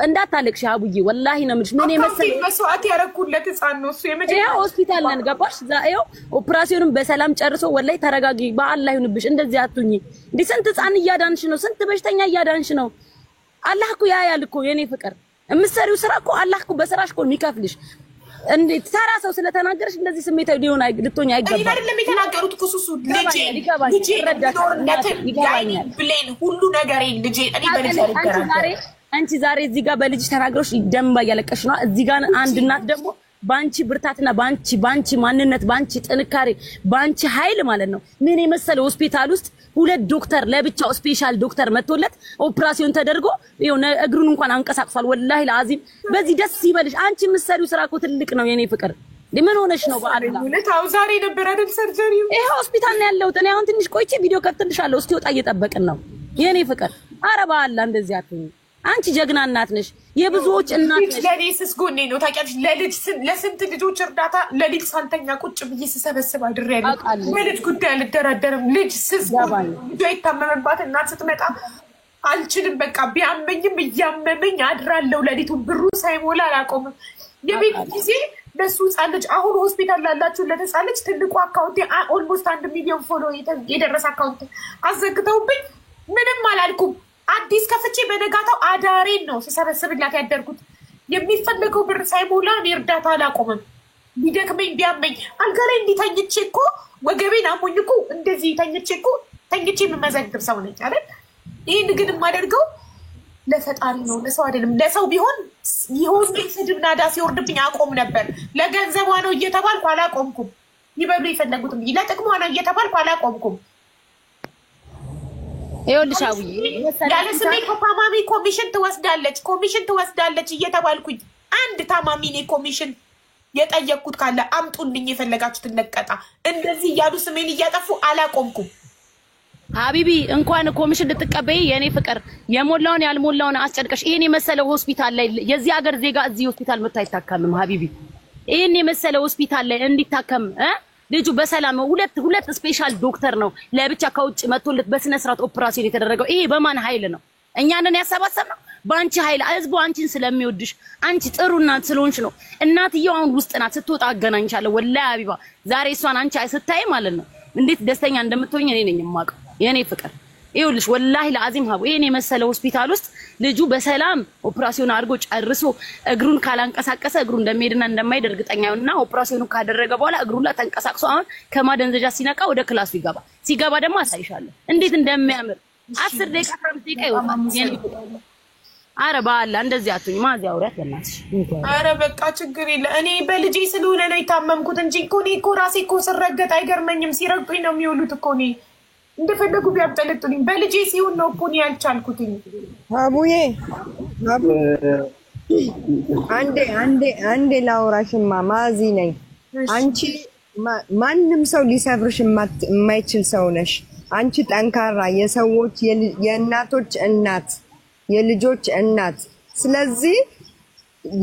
እንዳታለቅሽ አቡዬ ወላሂ ነው የምልሽ። ምን የመሰለ
መስዋዕት ያረኩለት ህፃን ነው እሱ።
የመጀመሪያ ሆስፒታል ነን ገባሽ? ዛሬው ኦፕራሲዮኑን በሰላም ጨርሶ ወላሂ ተረጋጊ፣ በአላህ ይሁንብሽ። እንደዚህ አትሁኚ እንዴ! ስንት ህፃን እያዳንሽ ነው፣ ስንት በሽተኛ እያዳንሽ ነው። አላህ እኮ ያያል እኮ የኔ ፍቅር። የምትሰሪው ስራ እኮ አላህ እኮ በስራሽ እኮ የሚከፍልሽ። እንዴት ተራ ሰው ስለተናገረሽ እንደዚህ ስሜታዊ ሊሆን ልትሆኝ አይገባም።
እኔ አይደለም የተናገሩት እኮ ሱሱ ልጄ ይረዳኛል ብሌን ሁሉ ነገር ልጄ እኔ በልጅ አልገራም።
አንቺ ዛሬ እዚህ ጋር በልጅ ተናግረሽ ደምባ እያለቀሽ ነው። እዚህ ጋር አንድ እናት ደግሞ ባንቺ ብርታትና ባንቺ ማንነት ባንቺ ጥንካሬ ባንቺ ኃይል ማለት ነው ምን የመሰለ ሆስፒታል ውስጥ 2 ዶክተር ለብቻው ስፔሻል ዶክተር መጥቶለት ኦፕራሲዮን ተደርጎ ይሁን እግሩን እንኳን አንቀሳቅሷል። ወላሂ ለአዚም በዚህ ደስ ይበልሽ። አንቺ የምትሰሪው ስራ እኮ ትልቅ ነው የኔ ፍቅር። ምን ሆነሽ ነው? በአላህ
ለታው ዛሬ ነበር አይደል ሰርጀሪው?
ይሄ ሆስፒታል ነው ያለሁት እኔ። አሁን ትንሽ ቆይቼ ቪዲዮ ከፍትልሻለሁ። እስቲ ወጣ እየጠበቅን ነው የኔ ፍቅር። ኧረ በአላህ እንደዚህ አትሁኝ። አንቺ ጀግና እናት ነሽ፣ የብዙዎች እናት ነሽ።
ለኔስ ጎኔ ነው ታውቂያለሽ። ለስንት ልጆች እርዳታ ለልጅ ሳንተኛ ቁጭ ብዬ ስሰበስብ አድሬያለሁ። በልጅ ጉዳይ አልደራደርም። ልጅ ልጇ የታመመባት እናት ስትመጣ አልችልም። በቃ ቢያመኝም እያመመኝ አድራለሁ። ሌሊቱን ብሩ ሳይሞላ አላቆምም። የቤት ጊዜ ለሱ ህፃን ልጅ አሁን ሆስፒታል ላላችሁ ለህፃን ልጅ ትልቁ አካውንቴ ኦልሞስት 1 ሚሊዮን ፎሎ የደረሰ አካውንት አዘግተውብኝ ምንም አላልኩም። አዲስ ከፍቼ በነጋታው አዳሬን ነው ሲሰበስብላት ያደርኩት። የሚፈለገው ብር ሳይሞላ እኔ እርዳታ አላቆምም። ቢደክመኝ ቢያመኝ አልጋ ላይ እንዲተኝቼ እኮ ወገቤን አሞኝ እኮ እንደዚህ ተኝቼ የምመዘግብ ሰው ነኝ አይደል? ይህን ግን የማደርገው ለፈጣሪ ነው፣ ለሰው አይደለም። ለሰው ቢሆን ይሁን ስድብ ናዳ ሲወርድብኝ አቆም ነበር። ለገንዘቧ ነው እየተባልኩ አላቆምኩም። ይበሉ የፈለጉትም ለጥቅሟ ነው እየተባልኩ አላቆምኩም።
ይኸውልሽ አውዬ
ያለ ስሜ ከታማሚ ኮሚሽን ትወስዳለች እየተባልኩኝ አንድ ታማሚ ነው ኮሚሽን የጠየቅኩት ካለ አምጡልኝ የፈለጋችሁትን ለቀጣ። እንደዚህ እያሉ ስሜን እያጠፉ አላቆምኩም።
ሀቢቢ እንኳን ኮሚሽን ልትቀበይ የኔ ፍቅር የሞላውን ያልሞላውን አስጨድቀሽ ይሄን የመሰለ ሆስፒታል ላይ የዚህ ሀገር ዜጋ እዚህ ሆስፒታል መጥቶ አይታከምም። ሀቢቢ ይሄን የመሰለ ሆስፒታል ላይ እንዲታከም ልጁ በሰላም ሁለት ስፔሻል ዶክተር ነው ለብቻ ከውጭ መጥቶለት በስነ ስርዓት ኦፕራሲዮን የተደረገው። ይሄ በማን ኃይል ነው? እኛንን ያሰባሰብነው ባንቺ ኃይል። ህዝቡ አንቺን ስለሚወድሽ አንቺ ጥሩ እናት ስለሆንሽ ነው። እናትየው አሁን ውስጥ ናት፣ ስትወጣ አገናኝሻለሁ። ወላሂ ሀቢባ ዛሬ እሷን አንቺ ስታይ ማለት ነው እንዴት ደስተኛ እንደምትሆኝ እኔ ነኝ የማውቀው የኔ ፍቅር። ይኸውልሽ ወላሂ ለአዚም ሀቡ ይሄን የመሰለ ሆስፒታል ውስጥ ልጁ በሰላም ኦፕራሲዮን አድርጎ ጨርሶ እግሩን ካላንቀሳቀሰ እግሩ እንደሚሄድና እንደማይሄድ እርግጠኛ ነውና ኦፕራሲዮኑ ካደረገ በኋላ እግሩን ላይ ተንቀሳቅሶ አሁን ከማደንዘዣ ሲነቃ ወደ ክላሱ ይገባ። ሲገባ ደግሞ አሳይሻለሁ እንዴት እንደሚያምር 10 ደቂቃ 15 ደቂቃ ይወጣል። አረ ባላ እንደዚህ አትሁኝ። ማዚ አውሪያት በእናትሽ።
አረ በቃ ችግር የለ። እኔ በልጄ ስለሆነ ነው የታመምኩት እንጂ እኮ ራሴ እኮ ስረገጥ አይገርመኝም። ሲረግጡኝ ነው የሚውሉት እኮ እኔ እንደፈለጉ ቢያብጠለጡልኝ። በልጄ ሲሆን ነው እኮ እኔ ያልቻልኩትኝ።
አቡዬ አንዴ ላውራሽማ ማዚ ነኝ። አንቺ ማንም ሰው ሊሰብርሽ የማይችል ሰው ነሽ። አንቺ ጠንካራ የሰዎች የእናቶች እናት የልጆች እናት። ስለዚህ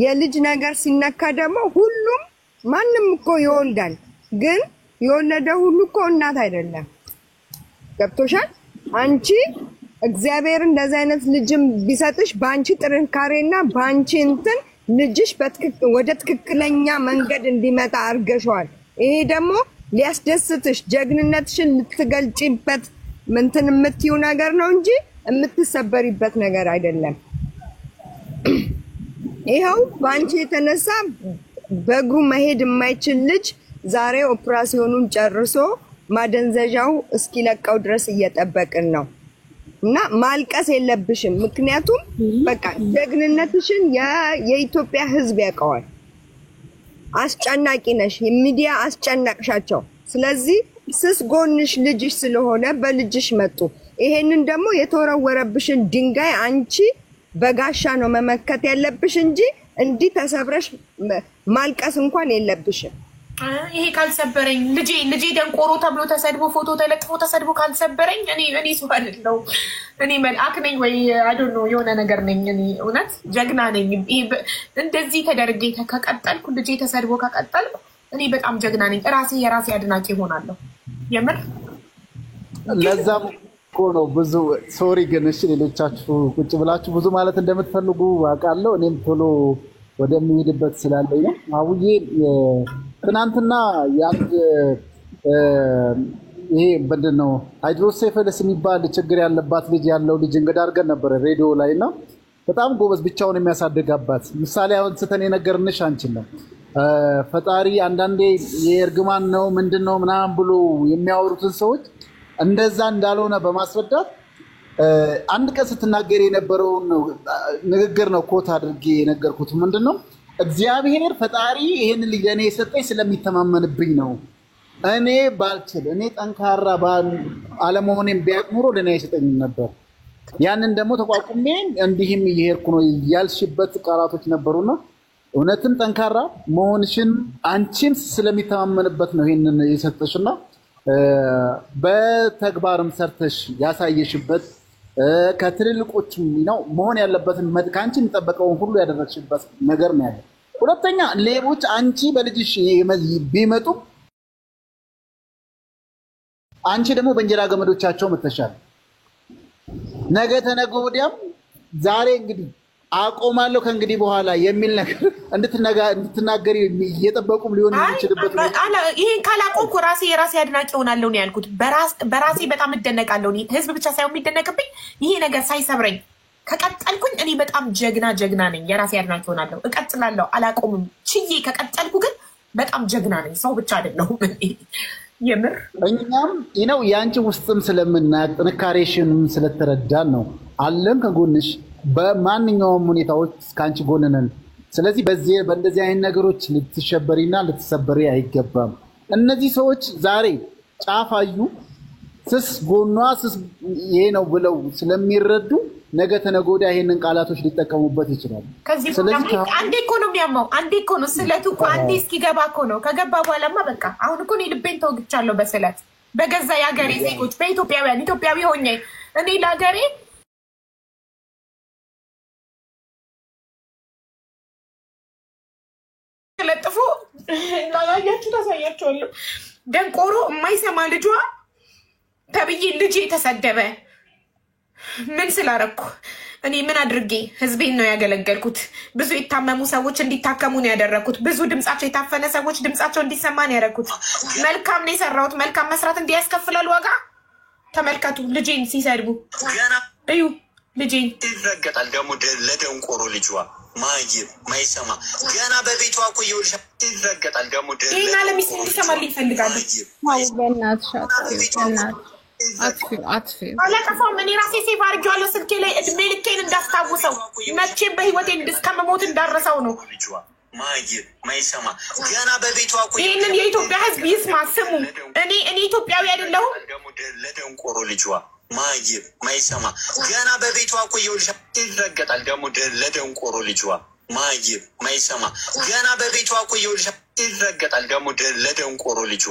የልጅ ነገር ሲነካ ደግሞ ሁሉም ማንም እኮ ይወልዳል፣ ግን የወለደ ሁሉ እኮ እናት አይደለም። ገብቶሻል? አንቺ እግዚአብሔር እንደዚህ አይነት ልጅም ቢሰጥሽ ባንቺ ጥንካሬና ባንቺ እንትን ልጅሽ ወደ ትክክለኛ መንገድ እንዲመጣ አርገሽዋል። ይሄ ደግሞ ሊያስደስትሽ ጀግንነትሽን ልትገልጪበት እንትን የምትይው ነገር ነው እንጂ የምትሰበሪበት ነገር አይደለም። ይሄው ባንቺ የተነሳ በእግሩ መሄድ የማይችል ልጅ ዛሬ ኦፕራሲዮኑን ጨርሶ ማደንዘዣው እስኪለቀው ድረስ እየጠበቅን ነው። እና ማልቀስ የለብሽም። ምክንያቱም በቃ ጀግንነትሽን የኢትዮጵያ ሕዝብ ያውቀዋል። አስጨናቂ ነሽ፣ ሚዲያ አስጨናቅሻቸው። ስለዚህ ስስ ጎንሽ ልጅሽ ስለሆነ በልጅሽ መጡ። ይሄንን ደግሞ የተወረወረብሽን ድንጋይ አንቺ በጋሻ ነው መመከት ያለብሽ እንጂ እንዲህ ተሰብረሽ ማልቀስ እንኳን የለብሽም።
ይሄ ካልሰበረኝ ልጄ ደንቆሮ ተብሎ ተሰድቦ ፎቶ ተለጥፎ ተሰድቦ ካልሰበረኝ እኔ ሰው አይደለሁ። እኔ መልአክ ነኝ ወይ አዶን ነው የሆነ ነገር ነኝ። እኔ እውነት ጀግና ነኝ። እንደዚህ ተደርጌ ከቀጠልኩ ልጄ ተሰድቦ ከቀጠልኩ እኔ በጣም ጀግና ነኝ። የራሴ አድናቂ ሆናለሁ። የምር
ለዛም እኮ ነው ብዙ ሶሪ ግን እሺ፣ ሌሎቻችሁ ቁጭ ብላችሁ ብዙ ማለት እንደምትፈልጉ አውቃለሁ። እኔም ቶሎ ወደሚሄድበት ስላለኝ ነው። አውዬ ትናንትና ያንድ ይሄ ምንድነው ሃይድሮሴፈለስ የሚባል ችግር ያለባት ልጅ ያለው ልጅ እንግዳ አድርገን ነበር ሬዲዮ ላይ እና በጣም ጎበዝ ብቻውን የሚያሳድግ አባት ምሳሌ አሁን ስተን የነገርንሽ አንቺን ነው። ፈጣሪ አንዳንዴ የእርግማን ነው ምንድነው ምናምን ብሎ የሚያወሩትን ሰዎች እንደዛ እንዳልሆነ በማስረዳት አንድ ቀን ስትናገር የነበረውን ንግግር ነው ኮት አድርጌ የነገርኩት። ምንድነው እግዚአብሔር ፈጣሪ ይሄን ልጅ ለኔ የሰጠኝ ስለሚተማመንብኝ ነው። እኔ ባልችል እኔ ጠንካራ አለመሆኔን ቢያቅሙሮ ለኔ አይሰጠኝም ነበር። ያንን ደግሞ ተቋቁሜ እንዲህም እየሄድኩ ነው ያልሽበት ቃላቶች ነበሩና እውነትም ጠንካራ መሆንሽን አንቺን ስለሚተማመንበት ነው ይሄንን የሰጠሽና በተግባርም ሰርተሽ ያሳየሽበት ከትልልቆችም ነው መሆን ያለበትን ከአንቺ የሚጠበቀውን ሁሉ ያደረግሽበት ነገር ነው ያለው። ሁለተኛ ሌቦች አንቺ በልጅሽ ቢመጡ አንቺ ደግሞ በእንጀራ ገመዶቻቸው መተሻል። ነገ ተነገ ወዲያም ዛሬ እንግዲህ አቆማለሁ ከእንግዲህ በኋላ የሚል ነገር እንድትናገሪ እየጠበቁም ሊሆን የሚችልበት ነው።
ይሄን ካላቆምኩ የራሴ አድናቂ ሆናለሁ ነው ያልኩት። በራሴ በጣም እደነቃለሁ። ህዝብ ብቻ ሳይሆን የሚደነቅብኝ ይሄ ነገር ሳይሰብረኝ ከቀጠልኩኝ እኔ በጣም ጀግና ነኝ። የራሴ አድናቂ ሆናለሁ፣ እቀጥላለሁ፣ አላቆምም። ችዬ ከቀጠልኩ ግን በጣም ጀግና ነኝ። ሰው ብቻ አይደለሁም። የምር
እኛም ነው የአንቺ ውስጥም ስለምናያቅ ጥንካሬሽንም ስለተረዳን ነው አለን ከጎንሽ በማንኛውም ሁኔታዎች ከአንቺ ጎን ነን። ስለዚህ በእንደዚህ አይነት ነገሮች ልትሸበሪና ልትሰበሪ አይገባም። እነዚህ ሰዎች ዛሬ ጫፋዩ ስስ ጎኗ ስስ ይሄ ነው ብለው ስለሚረዱ ነገ ተነገ ወዲያ ይሄንን ቃላቶች ሊጠቀሙበት ይችላሉ።
ስለዚህ አንዴ እኮ ነው የሚያማው፣ አንዴ እኮ ነው ስለቱ እኮ አንዴ እስኪገባ እኮ ነው። ከገባ በኋላማ በቃ አሁን እኮ እኔ ልቤን ተወግቻለሁ በስለት በገዛ የሀገሬ ዜጎች በኢትዮጵያውያን ኢትዮጵያዊ ሆኜ እኔ ለሀገሬ ለጥፎ ላያችሁ ታሳያቸዋለሁ። ደንቆሮ የማይሰማ ልጇ ተብዬ ልጄ ተሰደበ። ምን ስላረኩ እኔ ምን አድርጌ? ህዝቤን ነው ያገለገልኩት። ብዙ የታመሙ ሰዎች እንዲታከሙ ነው ያደረኩት። ብዙ ድምጻቸው የታፈነ ሰዎች ድምጻቸው እንዲሰማ ነው ያደረኩት። መልካም ነው የሰራሁት። መልካም መስራት እንዲያስከፍላል ዋጋ። ተመልከቱ፣ ልጄን ሲሰድቡ እዩ። ልጄን
ይረገጣል ደግሞ ለደንቆሮ ልጇ ማይሰማ ገና በቤቷ እኮ ይውልሽ ይረገጣል ደግሞ
ይሄና ለሚስት እንዲሰማልኝ ይፈልጋሉ። አለቀፋም እኔ ራሴ ሴቭ አድርጌዋለሁ ስልኬ ላይ እድሜ ልኬን እንዳስታውሰው መቼም በህይወቴ እስከምሞት እንዳረሰው ነው።
ማይሰማ ገና በቤቷ እኮ
ይሄንን የኢትዮጵያ ህዝብ ይስማ ስሙ። እኔ ኢትዮጵያዊ አይደለሁም።
ለደንቆሮ ልጇ ማይሰማ ገና በቤቷ እኮ ይውልሽ ይረገጣል ደግሞ ለደንቆሮ ልጇ ማይሰማ ገና በቤቷ እኮ ይውልሽ ይረገጣል ደግሞ ለደንቆሮ ልጇ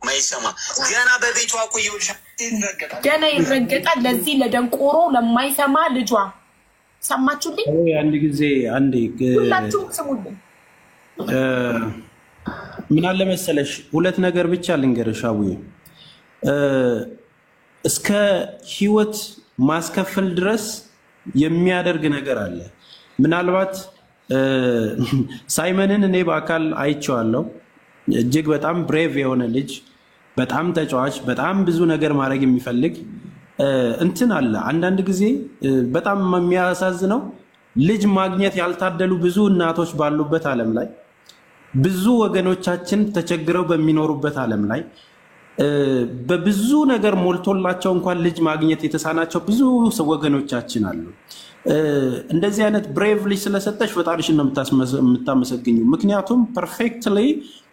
ማይሰማ ገና በቤቷ እኮ ይውልሽ ይረገጣል
ገና ይረገጣል ለዚህ ለደንቆሮ ለማይሰማ ልጇ። ሰማችሁልኝ?
አንዴ
ሁላችሁም ስሙልኝ።
ምን አለ መሰለሽ ሁለት ነገር ብቻ ልንገርሽ አቡዬ። እስከ ህይወት ማስከፈል ድረስ የሚያደርግ ነገር አለ። ምናልባት ሳይመንን እኔ በአካል አይቼዋለሁ። እጅግ በጣም ብሬቭ የሆነ ልጅ፣ በጣም ተጫዋች፣ በጣም ብዙ ነገር ማድረግ የሚፈልግ እንትን አለ። አንዳንድ ጊዜ በጣም የሚያሳዝነው ልጅ ማግኘት ያልታደሉ ብዙ እናቶች ባሉበት ዓለም ላይ ብዙ ወገኖቻችን ተቸግረው በሚኖሩበት ዓለም ላይ በብዙ ነገር ሞልቶላቸው እንኳን ልጅ ማግኘት የተሳናቸው ብዙ ወገኖቻችን አሉ። እንደዚህ አይነት ብሬቭ ልጅ ስለሰጠሽ ፈጣሪሽን ነው የምታመሰግኙ። ምክንያቱም ፐርፌክትሊ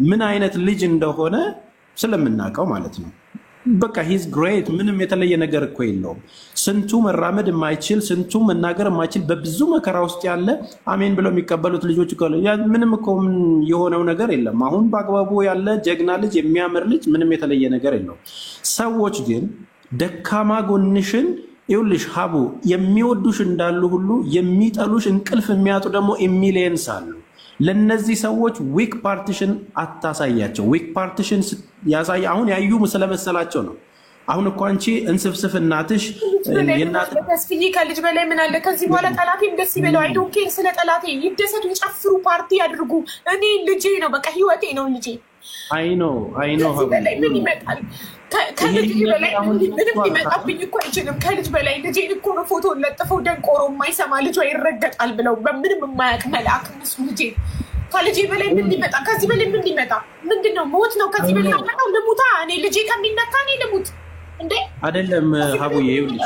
ምን አይነት ልጅ እንደሆነ ስለምናውቀው ማለት ነው። በቃ ሂዝ ግሬት። ምንም የተለየ ነገር እኮ የለውም። ስንቱ መራመድ የማይችል ስንቱ መናገር የማይችል በብዙ መከራ ውስጥ ያለ አሜን ብለው የሚቀበሉት ልጆች ምንም እኮ የሆነው ነገር የለም። አሁን በአግባቡ ያለ ጀግና ልጅ የሚያምር ልጅ ምንም የተለየ ነገር የለውም። ሰዎች ግን ደካማ ጎንሽን ይኸውልሽ ሀቡ የሚወዱሽ እንዳሉ ሁሉ የሚጠሉሽ እንቅልፍ የሚያጡ ደግሞ ሚሊየንስ አሉ። ለነዚህ ሰዎች ዊክ ፓርቲሽን አታሳያቸው። ዊክ ፓርቲሽን ያሳይ አሁን ያዩ ስለመሰላቸው ነው። አሁን እኮ አንቺ እንስፍስፍ እናትሽ
ተስፍዬ ከልጅ በላይ ምን አለ? ከዚህ በኋላ ጠላቴም ደስ ይበለው። አይ ዶንት ኬር ስለ ጠላቴ ይደሰቱ፣ ይጨፍሩ፣ ፓርቲ ያድርጉ። እኔ ልጄ ነው፣ በቃ ህይወቴ ነው ልጄ።
አይ ኖ
ምን ይመጣል? ከልጅ በላይ ምንም ሊመጣብኝ እኮ አይችልም። ከልጅ በላይ ልጄን እኮ ነው ፎቶ ለጥፈው ደንቆሮ የማይሰማ ልጇ ይረገጣል ብለው በምንም የማያውቅ መልአክ እነሱ ልጄ። ከልጄ በላይ ምን ሊመጣ? ከዚህ በላይ ምን ሊመጣ? ምንድነው? ሞት ነው። ከዚህ በላይ አመጣው ልሙታ? እኔ ልጄ ከሚነካ እኔ ልሙት እንዴ? አይደለም
ሀቡዬ፣ ይኸውልሽ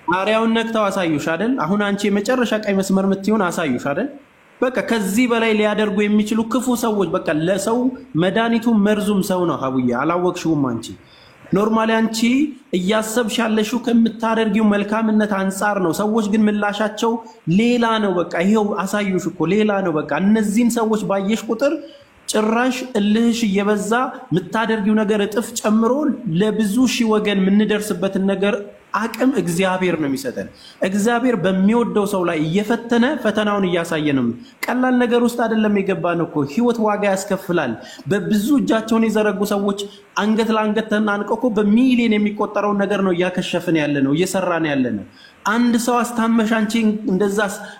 ጣሪያውን ነክተው አሳዩሽ አይደል? አሁን አንቺ የመጨረሻ ቀይ መስመር የምትሆን አሳዩሽ አይደል? በቃ ከዚህ በላይ ሊያደርጉ የሚችሉ ክፉ ሰዎች፣ በቃ ለሰው መድኃኒቱ መርዙም ሰው ነው። ሀቡዬ አላወቅሽውም አንቺ። ኖርማሊ አንቺ እያሰብሽ ያለሽው ከምታደርጊው መልካምነት አንጻር ነው። ሰዎች ግን ምላሻቸው ሌላ ነው። በቃ ይሄው አሳዩሽ እኮ ሌላ ነው። በቃ እነዚህን ሰዎች ባየሽ ቁጥር ጭራሽ እልህሽ እየበዛ የምታደርጊው ነገር እጥፍ ጨምሮ ለብዙ ሺህ ወገን የምንደርስበትን ነገር አቅም እግዚአብሔር ነው የሚሰጠን። እግዚአብሔር በሚወደው ሰው ላይ እየፈተነ ፈተናውን እያሳየ ነው። ቀላል ነገር ውስጥ አይደለም የገባን እኮ። ህይወት ዋጋ ያስከፍላል። በብዙ እጃቸውን የዘረጉ ሰዎች አንገት ለአንገት ተናንቀው እኮ በሚሊዮን የሚቆጠረውን ነገር ነው እያከሸፍን ያለ ነው፣ እየሰራን ያለ ነው። አንድ ሰው አስታመሽ አንቺ እንደዛ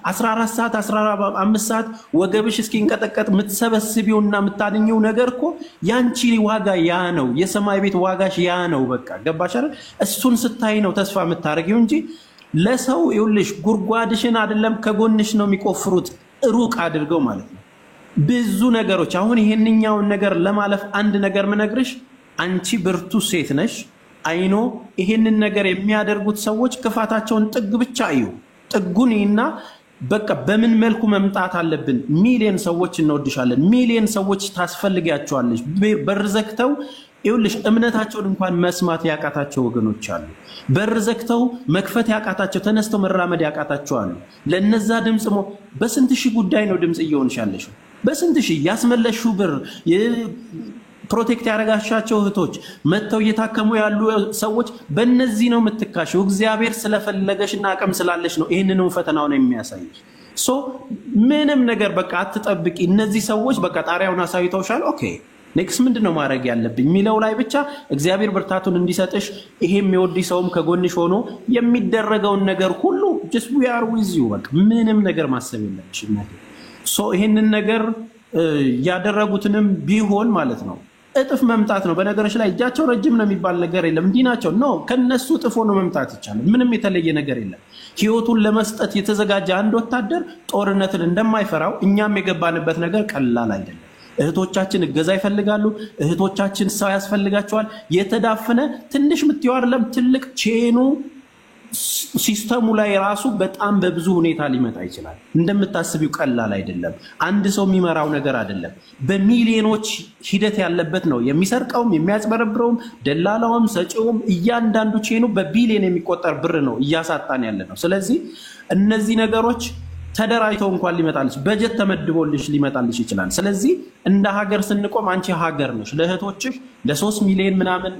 14 ሰዓት 15 ሰዓት ወገብሽ እስኪንቀጠቀጥ የምትሰበስቢውና የምታድኘው ነገር እኮ ያንቺ ዋጋ ያ ነው። የሰማይ ቤት ዋጋሽ ያ ነው። በቃ ገባሽ አይደል? እሱን ስታይ ነው ተስፋ የምታደርጊው እንጂ ለሰው ይኸውልሽ ጉድጓድሽን አይደለም ከጎንሽ ነው የሚቆፍሩት፣ ሩቅ አድርገው ማለት ነው። ብዙ ነገሮች አሁን ይሄንኛውን ነገር ለማለፍ አንድ ነገር ምነግርሽ፣ አንቺ ብርቱ ሴት ነሽ። አይኖ ይሄንን ነገር የሚያደርጉት ሰዎች ክፋታቸውን ጥግ ብቻ እዩ። ጥጉንና በቃ በምን መልኩ መምጣት አለብን። ሚሊዮን ሰዎች እንወድሻለን፣ ሚሊዮን ሰዎች ታስፈልጊያቸዋለሽ። በርዘክተው ይኸውልሽ እምነታቸውን እንኳን መስማት ያቃታቸው ወገኖች አሉ። በርዘክተው መክፈት ያቃታቸው፣ ተነስተው መራመድ ያቃታቸው አሉ። ለነዛ ድምጽ በስንት ሺህ ጉዳይ ነው ድምጽ እየሆንሻለሽ። በስንት ሺህ ያስመለሽው ብር ፕሮቴክት ያረጋሻቸው እህቶች መተው እየታከሙ ያሉ ሰዎች በእነዚህ ነው የምትካሽው። እግዚአብሔር ስለፈለገሽና አቅም ስላለሽ ነው ይሄንንም ፈተናው ነው የሚያሳይሽ። ምንም ነገር በቃ አትጠብቂ። እነዚህ ሰዎች በቃ ጣሪያውን አሳይተውሻል። ኦኬ ኔክስት ምንድነው ማድረግ ያለብኝ ሚለው ላይ ብቻ እግዚአብሔር ብርታቱን እንዲሰጥሽ፣ ይሄም የሚወድ ሰውም ከጎንሽ ሆኖ የሚደረገውን ነገር ሁሉ just we are with you በቃ ምንም ነገር ማሰብ የለብሽም። ይሄንን ነገር ያደረጉትንም ቢሆን ማለት ነው እጥፍ መምጣት ነው። በነገሮች ላይ እጃቸው ረጅም ነው የሚባል ነገር የለም። እንዲህ ናቸው ነው ከነሱ ጥፎ ነው መምጣት ይቻላል። ምንም የተለየ ነገር የለም። ህይወቱን ለመስጠት የተዘጋጀ አንድ ወታደር ጦርነትን እንደማይፈራው እኛም የገባንበት ነገር ቀላል አይደለም። እህቶቻችን እገዛ ይፈልጋሉ። እህቶቻችን ሰው ያስፈልጋቸዋል። የተዳፈነ ትንሽ ምትየው አይደለም ትልቅ ቼኑ ሲስተሙ ላይ ራሱ በጣም በብዙ ሁኔታ ሊመጣ ይችላል። እንደምታስቢው ቀላል አይደለም። አንድ ሰው የሚመራው ነገር አይደለም። በሚሊዮኖች ሂደት ያለበት ነው። የሚሰርቀውም የሚያጽበረብረውም ደላላውም ሰጪውም እያንዳንዱ ቼኑ በቢሊዮን የሚቆጠር ብር ነው እያሳጣን ያለ ነው። ስለዚህ እነዚህ ነገሮች ተደራጅተው እንኳን ሊመጣልሽ በጀት ተመድቦልሽ ሊመጣልሽ ይችላል። ስለዚህ እንደ ሀገር ስንቆም አንቺ ሀገር ነሽ። ለእህቶችሽ ለ3 ሚሊዮን ምናምን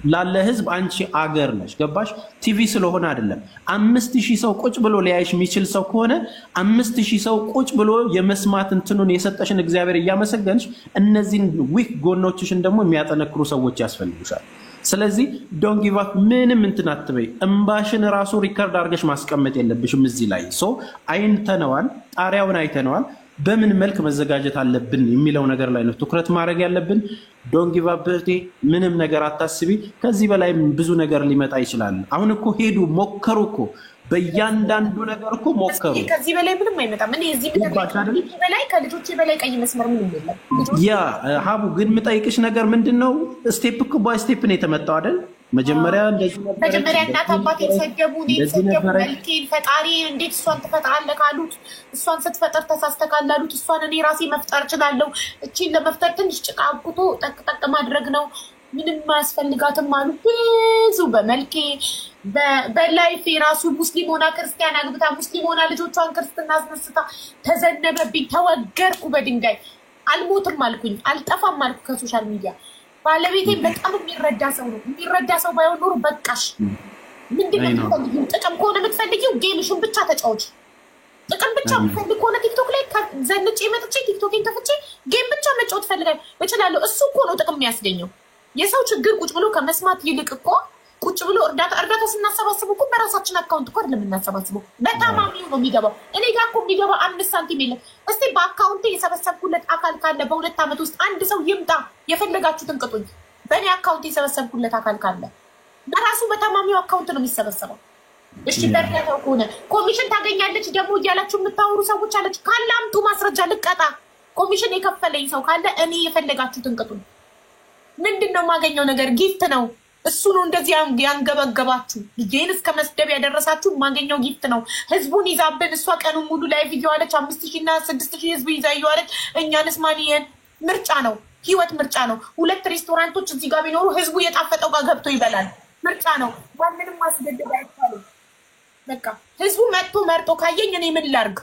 ላለ ህዝብ አንቺ አገር ነሽ። ገባሽ? ቲቪ ስለሆነ አይደለም። 5000 ሰው ቁጭ ብሎ ሊያይሽ የሚችል ሰው ከሆነ 5000 ሰው ቁጭ ብሎ የመስማት እንትኑን የሰጠሽን እግዚአብሔር እያመሰገንሽ እነዚህን ዊክ ጎኖችሽን ደግሞ የሚያጠነክሩ ሰዎች ያስፈልጉሻል። ስለዚህ ዶንት ጊቭ አፕ። ምንም እንትን አትበይ። እንባሽን ራሱ ሪከርድ አድርገሽ ማስቀመጥ የለብሽም እዚህ ላይ። አይተነዋል፣ ጣሪያውን አይተነዋል። በምን መልክ መዘጋጀት አለብን የሚለው ነገር ላይ ነው ትኩረት ማድረግ ያለብን። ዶንት ጊቭ አፕ እህቴ፣ ምንም ነገር አታስቢ። ከዚህ በላይ ብዙ ነገር ሊመጣ ይችላል። አሁን እኮ ሄዱ ሞከሩ እኮ በእያንዳንዱ ነገር እኮ ሞከሩ።
ከዚህ በላይ ምንም አይመጣም። እኔ እዚህ በላይ ከልጆቼ በላይ ቀይ መስመር ምንም የለም።
ያ ሀቡ ግን የምጠይቅሽ ነገር ምንድነው? ስቴፕ እኮ ባይ ስቴፕ ነው የተመጣው አይደል? መጀመሪያ
እናት አባቴ ሰደቡ፣ መልኬን ፈጣሪ እንዴት እሷን ትፈጥራለህ ካሉት እሷን ስትፈጥር ተሳስተካል አሉት። እሷን እኔ ራሴ መፍጠር እችላለሁ። እቺን ለመፍጠር ትንሽ ጭቃ አብኩቶ ጠቅ ማድረግ ነው፣ ምንም ማያስፈልጋትም አሉ። ብዙ በመልኬ በላይፍ የራሱ ሙስሊም ሆና ክርስቲያን አግብታ ሙስሊም ሆና ልጆቿን ክርስትና አስነስታ ተዘነበብኝ፣ ተወገርኩ በድንጋይ። አልሞትም አልኩኝ፣ አልጠፋም አልኩ ከሶሻል ሚዲያ። ባለቤቴ በጣም የሚረዳ ሰው ነው። የሚረዳ ሰው ባይሆን ኖሮ በቃሽ። ምንድነው የምትፈልጊው? ጥቅም ከሆነ የምትፈልጊው ጌምሽን ብቻ ተጫወች። ጥቅም ብቻ የምትፈልግ ከሆነ ቲክቶክ ላይ ዘንጬ መጥቼ ቲክቶኬን ከፍቼ ጌም ብቻ መጫወት ፈልጋለሁ እችላለሁ። እሱ እኮ ነው ጥቅም የሚያስገኘው። የሰው ችግር ቁጭ ብሎ ከመስማት ይልቅ እኮ ቁጭ ብሎ እርዳታ ስናሰባስቡ እኮ በራሳችን አካውንት እኮ አይደለም የምናሰባስበው። በታማሚው ነው የሚገባው። እኔ ጋር እኮ የሚገባ 5 ሳንቲም የለም። እስቲ በአካውንቴ የሰበሰብኩለት አካል ካለ በ2 ዓመት ውስጥ አንድ ሰው ይምጣ፣ የፈለጋችሁትን ቅጡኝ። በእኔ አካውንት የሰበሰብኩለት አካል ካለ በራሱ በታማሚው አካውንት ነው የሚሰበሰበው። እሺ በእርዳታው ከሆነ ኮሚሽን ታገኛለች ደግሞ እያላችሁ የምታወሩ ሰዎች አለች። ካለ አምጡ ማስረጃ ልቀጣ። ኮሚሽን የከፈለኝ ሰው ካለ እኔ የፈለጋችሁትን ቅጡኝ። ምንድነው የማገኘው ነገር? ጊፍት ነው እሱ ነው እንደዚህ ያንገበገባችሁ ልጄን እስከ መስደብ ያደረሳችሁ ማገኘው ጊፍት ነው። ህዝቡን ይዛብን እሷ ቀኑን ሙሉ ላይ ቪዲዮ አለች 5000 እና 6000 ህዝብ ይዛ ይዋለች። እኛንስ ማንየን? ምርጫ ነው፣ ህይወት ምርጫ ነው። 2 ሬስቶራንቶች እዚህ ጋር ቢኖሩ ህዝቡ የጣፈጠው ጋር ገብቶ ይበላል። ምርጫ ነው። ማንንም ማስገደድ አይቻልም። በቃ ህዝቡ መርጦ ካየኝ እኔ ምን ላርግ?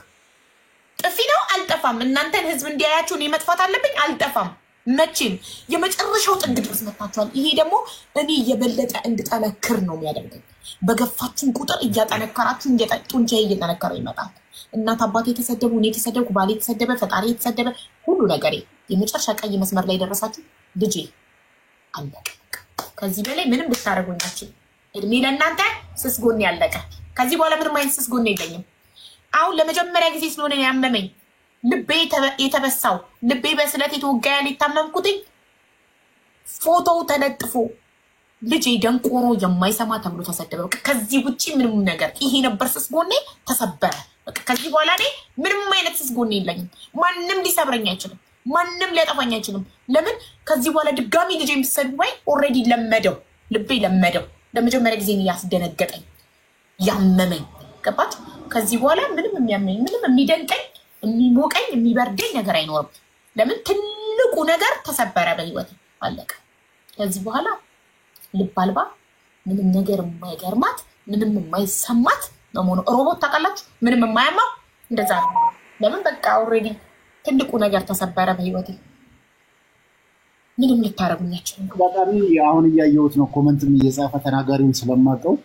ጥፊ ነው አልጠፋም። እናንተን ህዝብ እንዲያያችሁ እኔ መጥፋት አለብኝ? አልጠፋም። መቼም የመጨረሻው ጥግ ድረስ መጣችኋል። ይሄ ደግሞ እኔ የበለጠ እንድጠነክር ነው የሚያደርገኝ። በገፋችሁን ቁጥር እያጠነከራችሁ ጡንቻዬ እየጠነከረ ይመጣል። እናት አባቴ የተሰደቡ፣ እኔ የተሰደብኩ፣ ባሌ የተሰደበ፣ ፈጣሪ የተሰደበ፣ ሁሉ ነገሬ የመጨረሻ ቀይ መስመር ላይ ደረሳችሁ። ልጄ አለቀ። ከዚህ በላይ ምንም ልታደርጉኛችሁ። እድሜ ለእናንተ። ስስ ጎኔ ያለቀ። ከዚህ በኋላ ምንም አይነት ስስ ጎኔ የለኝም። አሁን ለመጀመሪያ ጊዜ ስለሆነ ያመመኝ ልቤ የተበሳው ልቤ በስለት የተወጋ ያለ የታመምኩትኝ ፎቶው ተለጥፎ ልጄ ደንቆሮ የማይሰማ ተብሎ ተሰደበ። ከዚህ ውጪ ምንም ነገር ይሄ ነበር ስስ ጎኔ ተሰበረ። ከዚህ በኋላ እኔ ምንም አይነት ስስ ጎኔ የለኝም። ማንም ሊሰብረኝ አይችልም። ማንም ሊያጠፋኝ አይችልም። ለምን? ከዚህ በኋላ ድጋሚ ልጄ የምትሰድቡ ወይ ኦልሬዲ ለመደው፣ ልቤ ለመደው። ለመጀመሪያ ጊዜ ያስደነገጠኝ ያመመኝ ገባች። ከዚህ በኋላ ምንም የሚያመኝ ምንም የሚደንቀኝ የሚሞቀኝ የሚበርደኝ ነገር አይኖርም። ለምን? ትልቁ ነገር ተሰበረ በህይወት አለቀ። ከዚህ በኋላ ልብ አልባ ምንም ነገር የማይገርማት ምንም የማይሰማት ነው ሞኖ ሮቦት ታውቃላችሁ፣ ምንም የማያማው እንደዛ ነው። ለምን? በቃ ኦልሬዲ ትልቁ ነገር ተሰበረ በህይወት። ምንም ልታረጉኛችሁ
በጣም አሁን እያየሁት ነው። ኮመንትም እየጻፈ ተናጋሪውን ስለማውቀው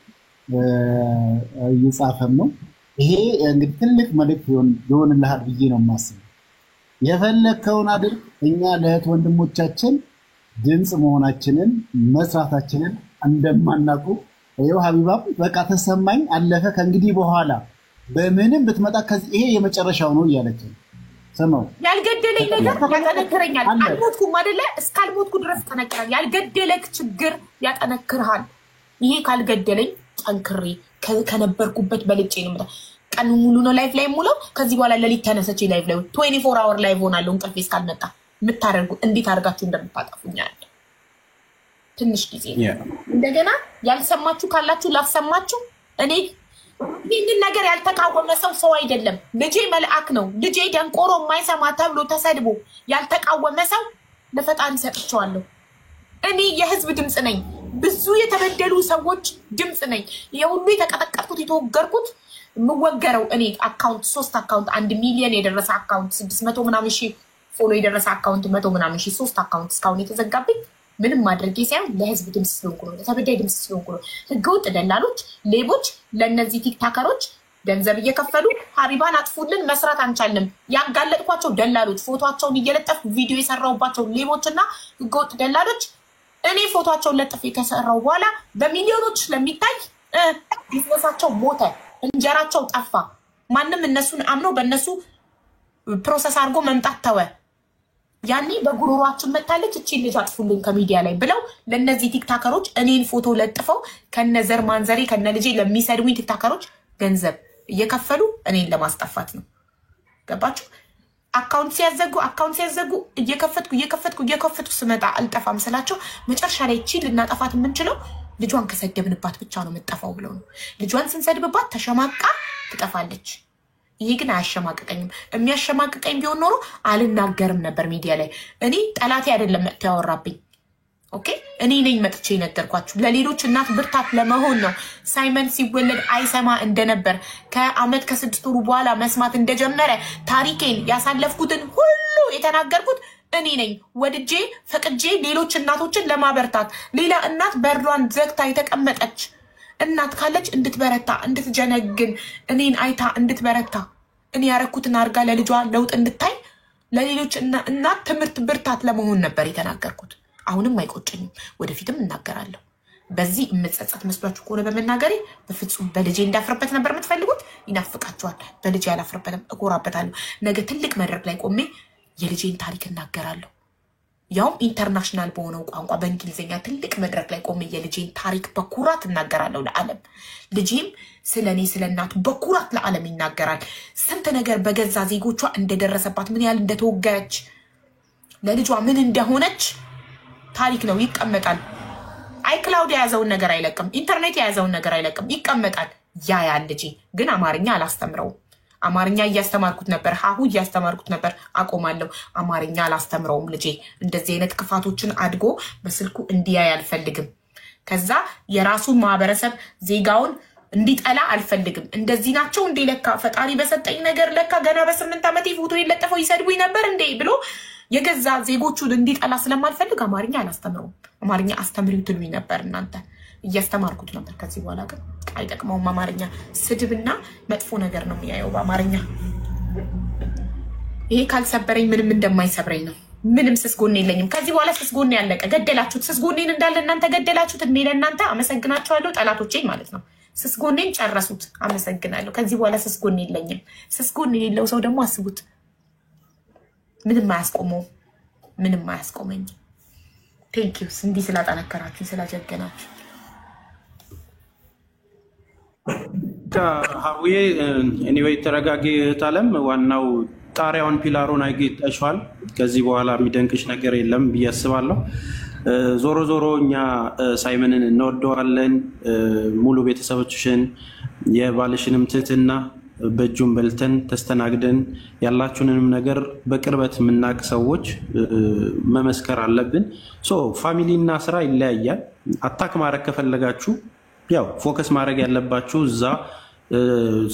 እየጻፈም ነው። ይሄ እንግዲህ ትልቅ መልዕክት ይሆንልሃል ብዬ ነው የማስበው። የፈለከውን አድርግ። እኛ ለእህት ወንድሞቻችን ድምፅ መሆናችንን መስራታችንን እንደማናውቁ ይኸው ሀቢባም በቃ ተሰማኝ አለፈ። ከእንግዲህ በኋላ በምንም ብትመጣ ይሄ የመጨረሻው ነው እያለች ነው። ሰማው
ያልገደለኝ ነገር ያጠነክረኛል። አልሞትኩም አይደለ? እስካልሞትኩ ድረስ ያጠነክራል። ያልገደለክ ችግር ያጠነክርሃል። ይሄ ካልገደለኝ ጠንክሬ ከነበርኩበት በልጬ ነው። ቀን ሙሉ ነው ላይፍ ላይ ሙሉ። ከዚህ በኋላ ለሊት ተነሰች ላይፍ ላይ 24 አወር ላይቭ ሆናለሁ። እንቅልፌ እስካልመጣ የምታደርጉ እንዴት አድርጋችሁ እንደምታጠፉኛል። ትንሽ ጊዜ እንደገና ያልሰማችሁ ካላችሁ ላሰማችሁ። እኔ ይህንን ነገር ያልተቃወመ ሰው አይደለም። ልጄ መልአክ ነው። ልጄ ደንቆሮ የማይሰማ ተብሎ ተሰድቦ ያልተቃወመ ሰው ለፈጣሪ ሰጥቼዋለሁ። እኔ የህዝብ ድምፅ ነኝ። ብዙ የተበደሉ ሰዎች ድምፅ ነኝ። የሁሉ የተቀጠቀጥኩት የተወገርኩት የምወገረው እኔ አካውንት 3 አካውንት 1 ሚሊዮን የደረሰ አካውንት 600 ምናምን ሺህ ፎሎ የደረሰ አካውንት 100 ምናምን ሺህ 3 አካውንት እስካሁን የተዘጋብኝ ምንም ማድረግ ሳይሆን ለህዝብ ድምፅ ስለሆንኩ ነው። ለተበዳይ ድምፅ ስለሆንኩ ነው። ህገወጥ ደላሎች፣ ሌቦች ለእነዚህ ቲክታከሮች ገንዘብ እየከፈሉ ሀቢባን አጥፉልን መስራት አንቻልንም ያጋለጥኳቸው ደላሎች፣ ፎቶቸውን እየለጠፉ ቪዲዮ የሰራውባቸው ሌቦችና ህገወጥ ደላሎች እኔ ፎቶቸውን ለጥፌ ከሰራው በኋላ በሚሊዮኖች ስለሚታይ ቢዝነሳቸው ሞተ፣ እንጀራቸው ጠፋ። ማንም እነሱን አምኖ በእነሱ ፕሮሰስ አድርጎ መምጣት ተወ። ያኔ በጉሮሯችን መታለች እቺ ልጅ አጥፉልኝ ከሚዲያ ላይ ብለው ለነዚህ ቲክታከሮች እኔን ፎቶ ለጥፈው ከነዘር ማንዘሬ ከነልጄ ለሚሰድቡኝ ቲክታከሮች ገንዘብ እየከፈሉ እኔን ለማስጠፋት ነው። ገባችሁ? አካውንት ሲያዘጉ እየከፈትኩ ስመጣ አልጠፋም ስላቸው መጨረሻ ላይ እቺ ልናጠፋት የምንችለው ልጇን ከሰደብንባት ብቻ ነው የምጠፋው ብለው ነው። ልጇን ስንሰድብባት ተሸማቃ ትጠፋለች። ይሄ ግን አያሸማቅቀኝም። የሚያሸማቅቀኝ ቢሆን ኖሮ አልናገርም ነበር ሚዲያ ላይ። እኔ ጠላቴ አይደለም መጥቶ ያወራብኝ። ኦኬ እኔ ነኝ መጥቼ ነገርኳችሁ። ለሌሎች እናት ብርታት ለመሆን ነው። ሳይመን ሲወለድ አይሰማ እንደነበር ከአመት ከ6 ወሩ በኋላ መስማት እንደጀመረ ታሪኬን ያሳለፍኩትን ሁሉ የተናገርኩት እኔ ነኝ። ወድጄ ፈቅጄ ሌሎች እናቶችን ለማበርታት ሌላ እናት በሯን ዘግታ የተቀመጠች እናት ካለች እንድትበረታ እንድትጀነግን እኔን አይታ እንድትበረታ እኔ ያረኩትን አርጋ ለልጇ ለውጥ እንድታይ ለሌሎች እናት ትምህርት ብርታት ለመሆን ነበር የተናገርኩት። አሁንም አይቆጨኝም፣ ወደፊትም እናገራለሁ። በዚህ እምጸጸት መስሏችሁ ከሆነ በመናገሬ በፍጹም በልጄ እንዳፍርበት ነበር የምትፈልጉት። ይናፍቃችኋል። በልጄ አላፍርበትም፣ እኮራበታለሁ። ነገ ትልቅ መድረክ ላይ ቆሜ የልጄን ታሪክ እናገራለሁ። ያውም ኢንተርናሽናል በሆነው ቋንቋ በእንግሊዝኛ ትልቅ መድረክ ላይ ቆሜ የልጄን ታሪክ በኩራት እናገራለሁ ለዓለም። ልጄም ስለኔ ስለናቱ በኩራት ለዓለም ይናገራል። ስንት ነገር በገዛ ዜጎቿ እንደደረሰባት፣ ምን ያህል እንደተወጋች፣ ለልጇ ምን እንደሆነች ታሪክ ነው፣ ይቀመጣል። አይክላውድ የያዘውን ነገር አይለቅም፣ ኢንተርኔት የያዘውን ነገር አይለቅም፣ ይቀመጣል። ያ ልጄ ግን አማርኛ አላስተምረውም። አማርኛ እያስተማርኩት ነበር፣ ሀሁ እያስተማርኩት ነበር። አቆማለሁ። አማርኛ አላስተምረውም። ልጄ እንደዚህ አይነት ክፋቶችን አድጎ በስልኩ እንዲያይ አልፈልግም። ከዛ የራሱን ማህበረሰብ ዜጋውን እንዲጠላ አልፈልግም። እንደዚህ ናቸው እንዴ ለካ ፈጣሪ በሰጠኝ ነገር ለካ ገና በ8 ዓመቴ ፎቶ የለጠፈው ይሰድቡኝ ነበር እንዴ ብሎ የገዛ ዜጎቹን እንዲጠላ ስለማልፈልግ አማርኛ አላስተምረውም። አማርኛ አስተምሪው ትሉኝ ነበር እናንተ፣ እያስተማርኩት ነበር። ከዚህ በኋላ ግን አይጠቅመውም። አማርኛ ስድብና መጥፎ ነገር ነው የሚያየው በአማርኛ። ይሄ ካልሰበረኝ ምንም እንደማይሰብረኝ ነው። ምንም ስስጎኔ የለኝም። ከዚህ በኋላ ስስጎኔ ያለቀ። ገደላችሁት። ስስጎኔን እንዳለ እናንተ ገደላችሁት። እድሜ ለእናንተ። አመሰግናችኋለሁ ጠላቶቼን ማለት ነው። ስስጎኔን ጨረሱት። አመሰግናለሁ። ከዚህ በኋላ ስስጎኔ የለኝም። ስስጎኔ የሌለው ሰው ደግሞ አስቡት። ምንም አያስቆመው፣ ምንም አያስቆመኝ። ቴንኪው እንዲህ ስላጠነከራችሁ ስላጀገናችሁ።
ሀውዬ ኤኒዌይ ተረጋጊ እህት አለም። ዋናው ጣሪያውን ፒላሩን አይጌጣችኋል። ከዚህ በኋላ የሚደንቅሽ ነገር የለም ብዬ አስባለሁ። ዞሮ ዞሮ እኛ ሳይመንን እንወደዋለን። ሙሉ ቤተሰቦችሽን የባልሽንም ትህትና በእጁን በልተን ተስተናግደን ያላችሁንም ነገር በቅርበት የምናውቅ ሰዎች መመስከር አለብን። ፋሚሊና ስራ ይለያያል። አታክ ማድረግ ከፈለጋችሁ ያው ፎከስ ማድረግ ያለባችሁ እዛ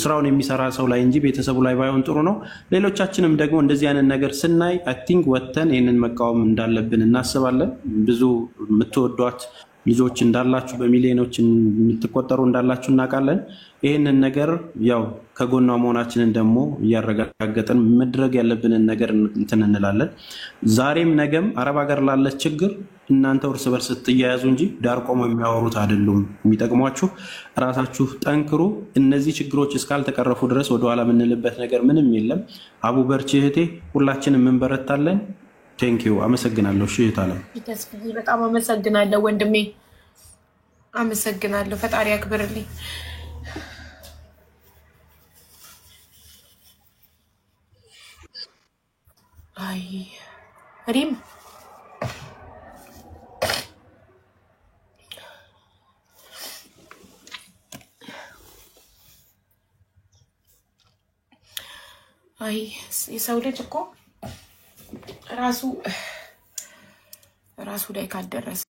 ስራውን የሚሰራ ሰው ላይ እንጂ ቤተሰቡ ላይ ባይሆን ጥሩ ነው። ሌሎቻችንም ደግሞ እንደዚህ አይነት ነገር ስናይ አይ ቲንክ ወጥተን ይህንን መቃወም እንዳለብን እናስባለን። ብዙ የምትወዷት ልጆች እንዳላችሁ በሚሊዮኖች የምትቆጠሩ እንዳላችሁ እናውቃለን። ይህንን ነገር ያው ከጎኗ መሆናችንን ደግሞ እያረጋገጥን መድረግ ያለብንን ነገር እንትን እንላለን። ዛሬም ነገም አረብ ሀገር ላለች ችግር እናንተ እርስ በርስ ስትያያዙ እንጂ ዳር ቆመው የሚያወሩት አይደሉም የሚጠቅሟችሁ። ራሳችሁ ጠንክሩ። እነዚህ ችግሮች እስካልተቀረፉ ድረስ ወደኋላ የምንልበት ነገር ምንም የለም። አቡ በርቺ እህቴ፣ ሁላችንም እንበረታለን። ቴንኪው። አመሰግናለሁ። እሺ እህት አለም
በጣም አመሰግናለሁ ወንድሜ፣ አመሰግናለሁ። ፈጣሪ ያክብርልኝ። አይ ሪም አይ የሰው ልጅ እኮ ራሱ ላይ ካልደረሰ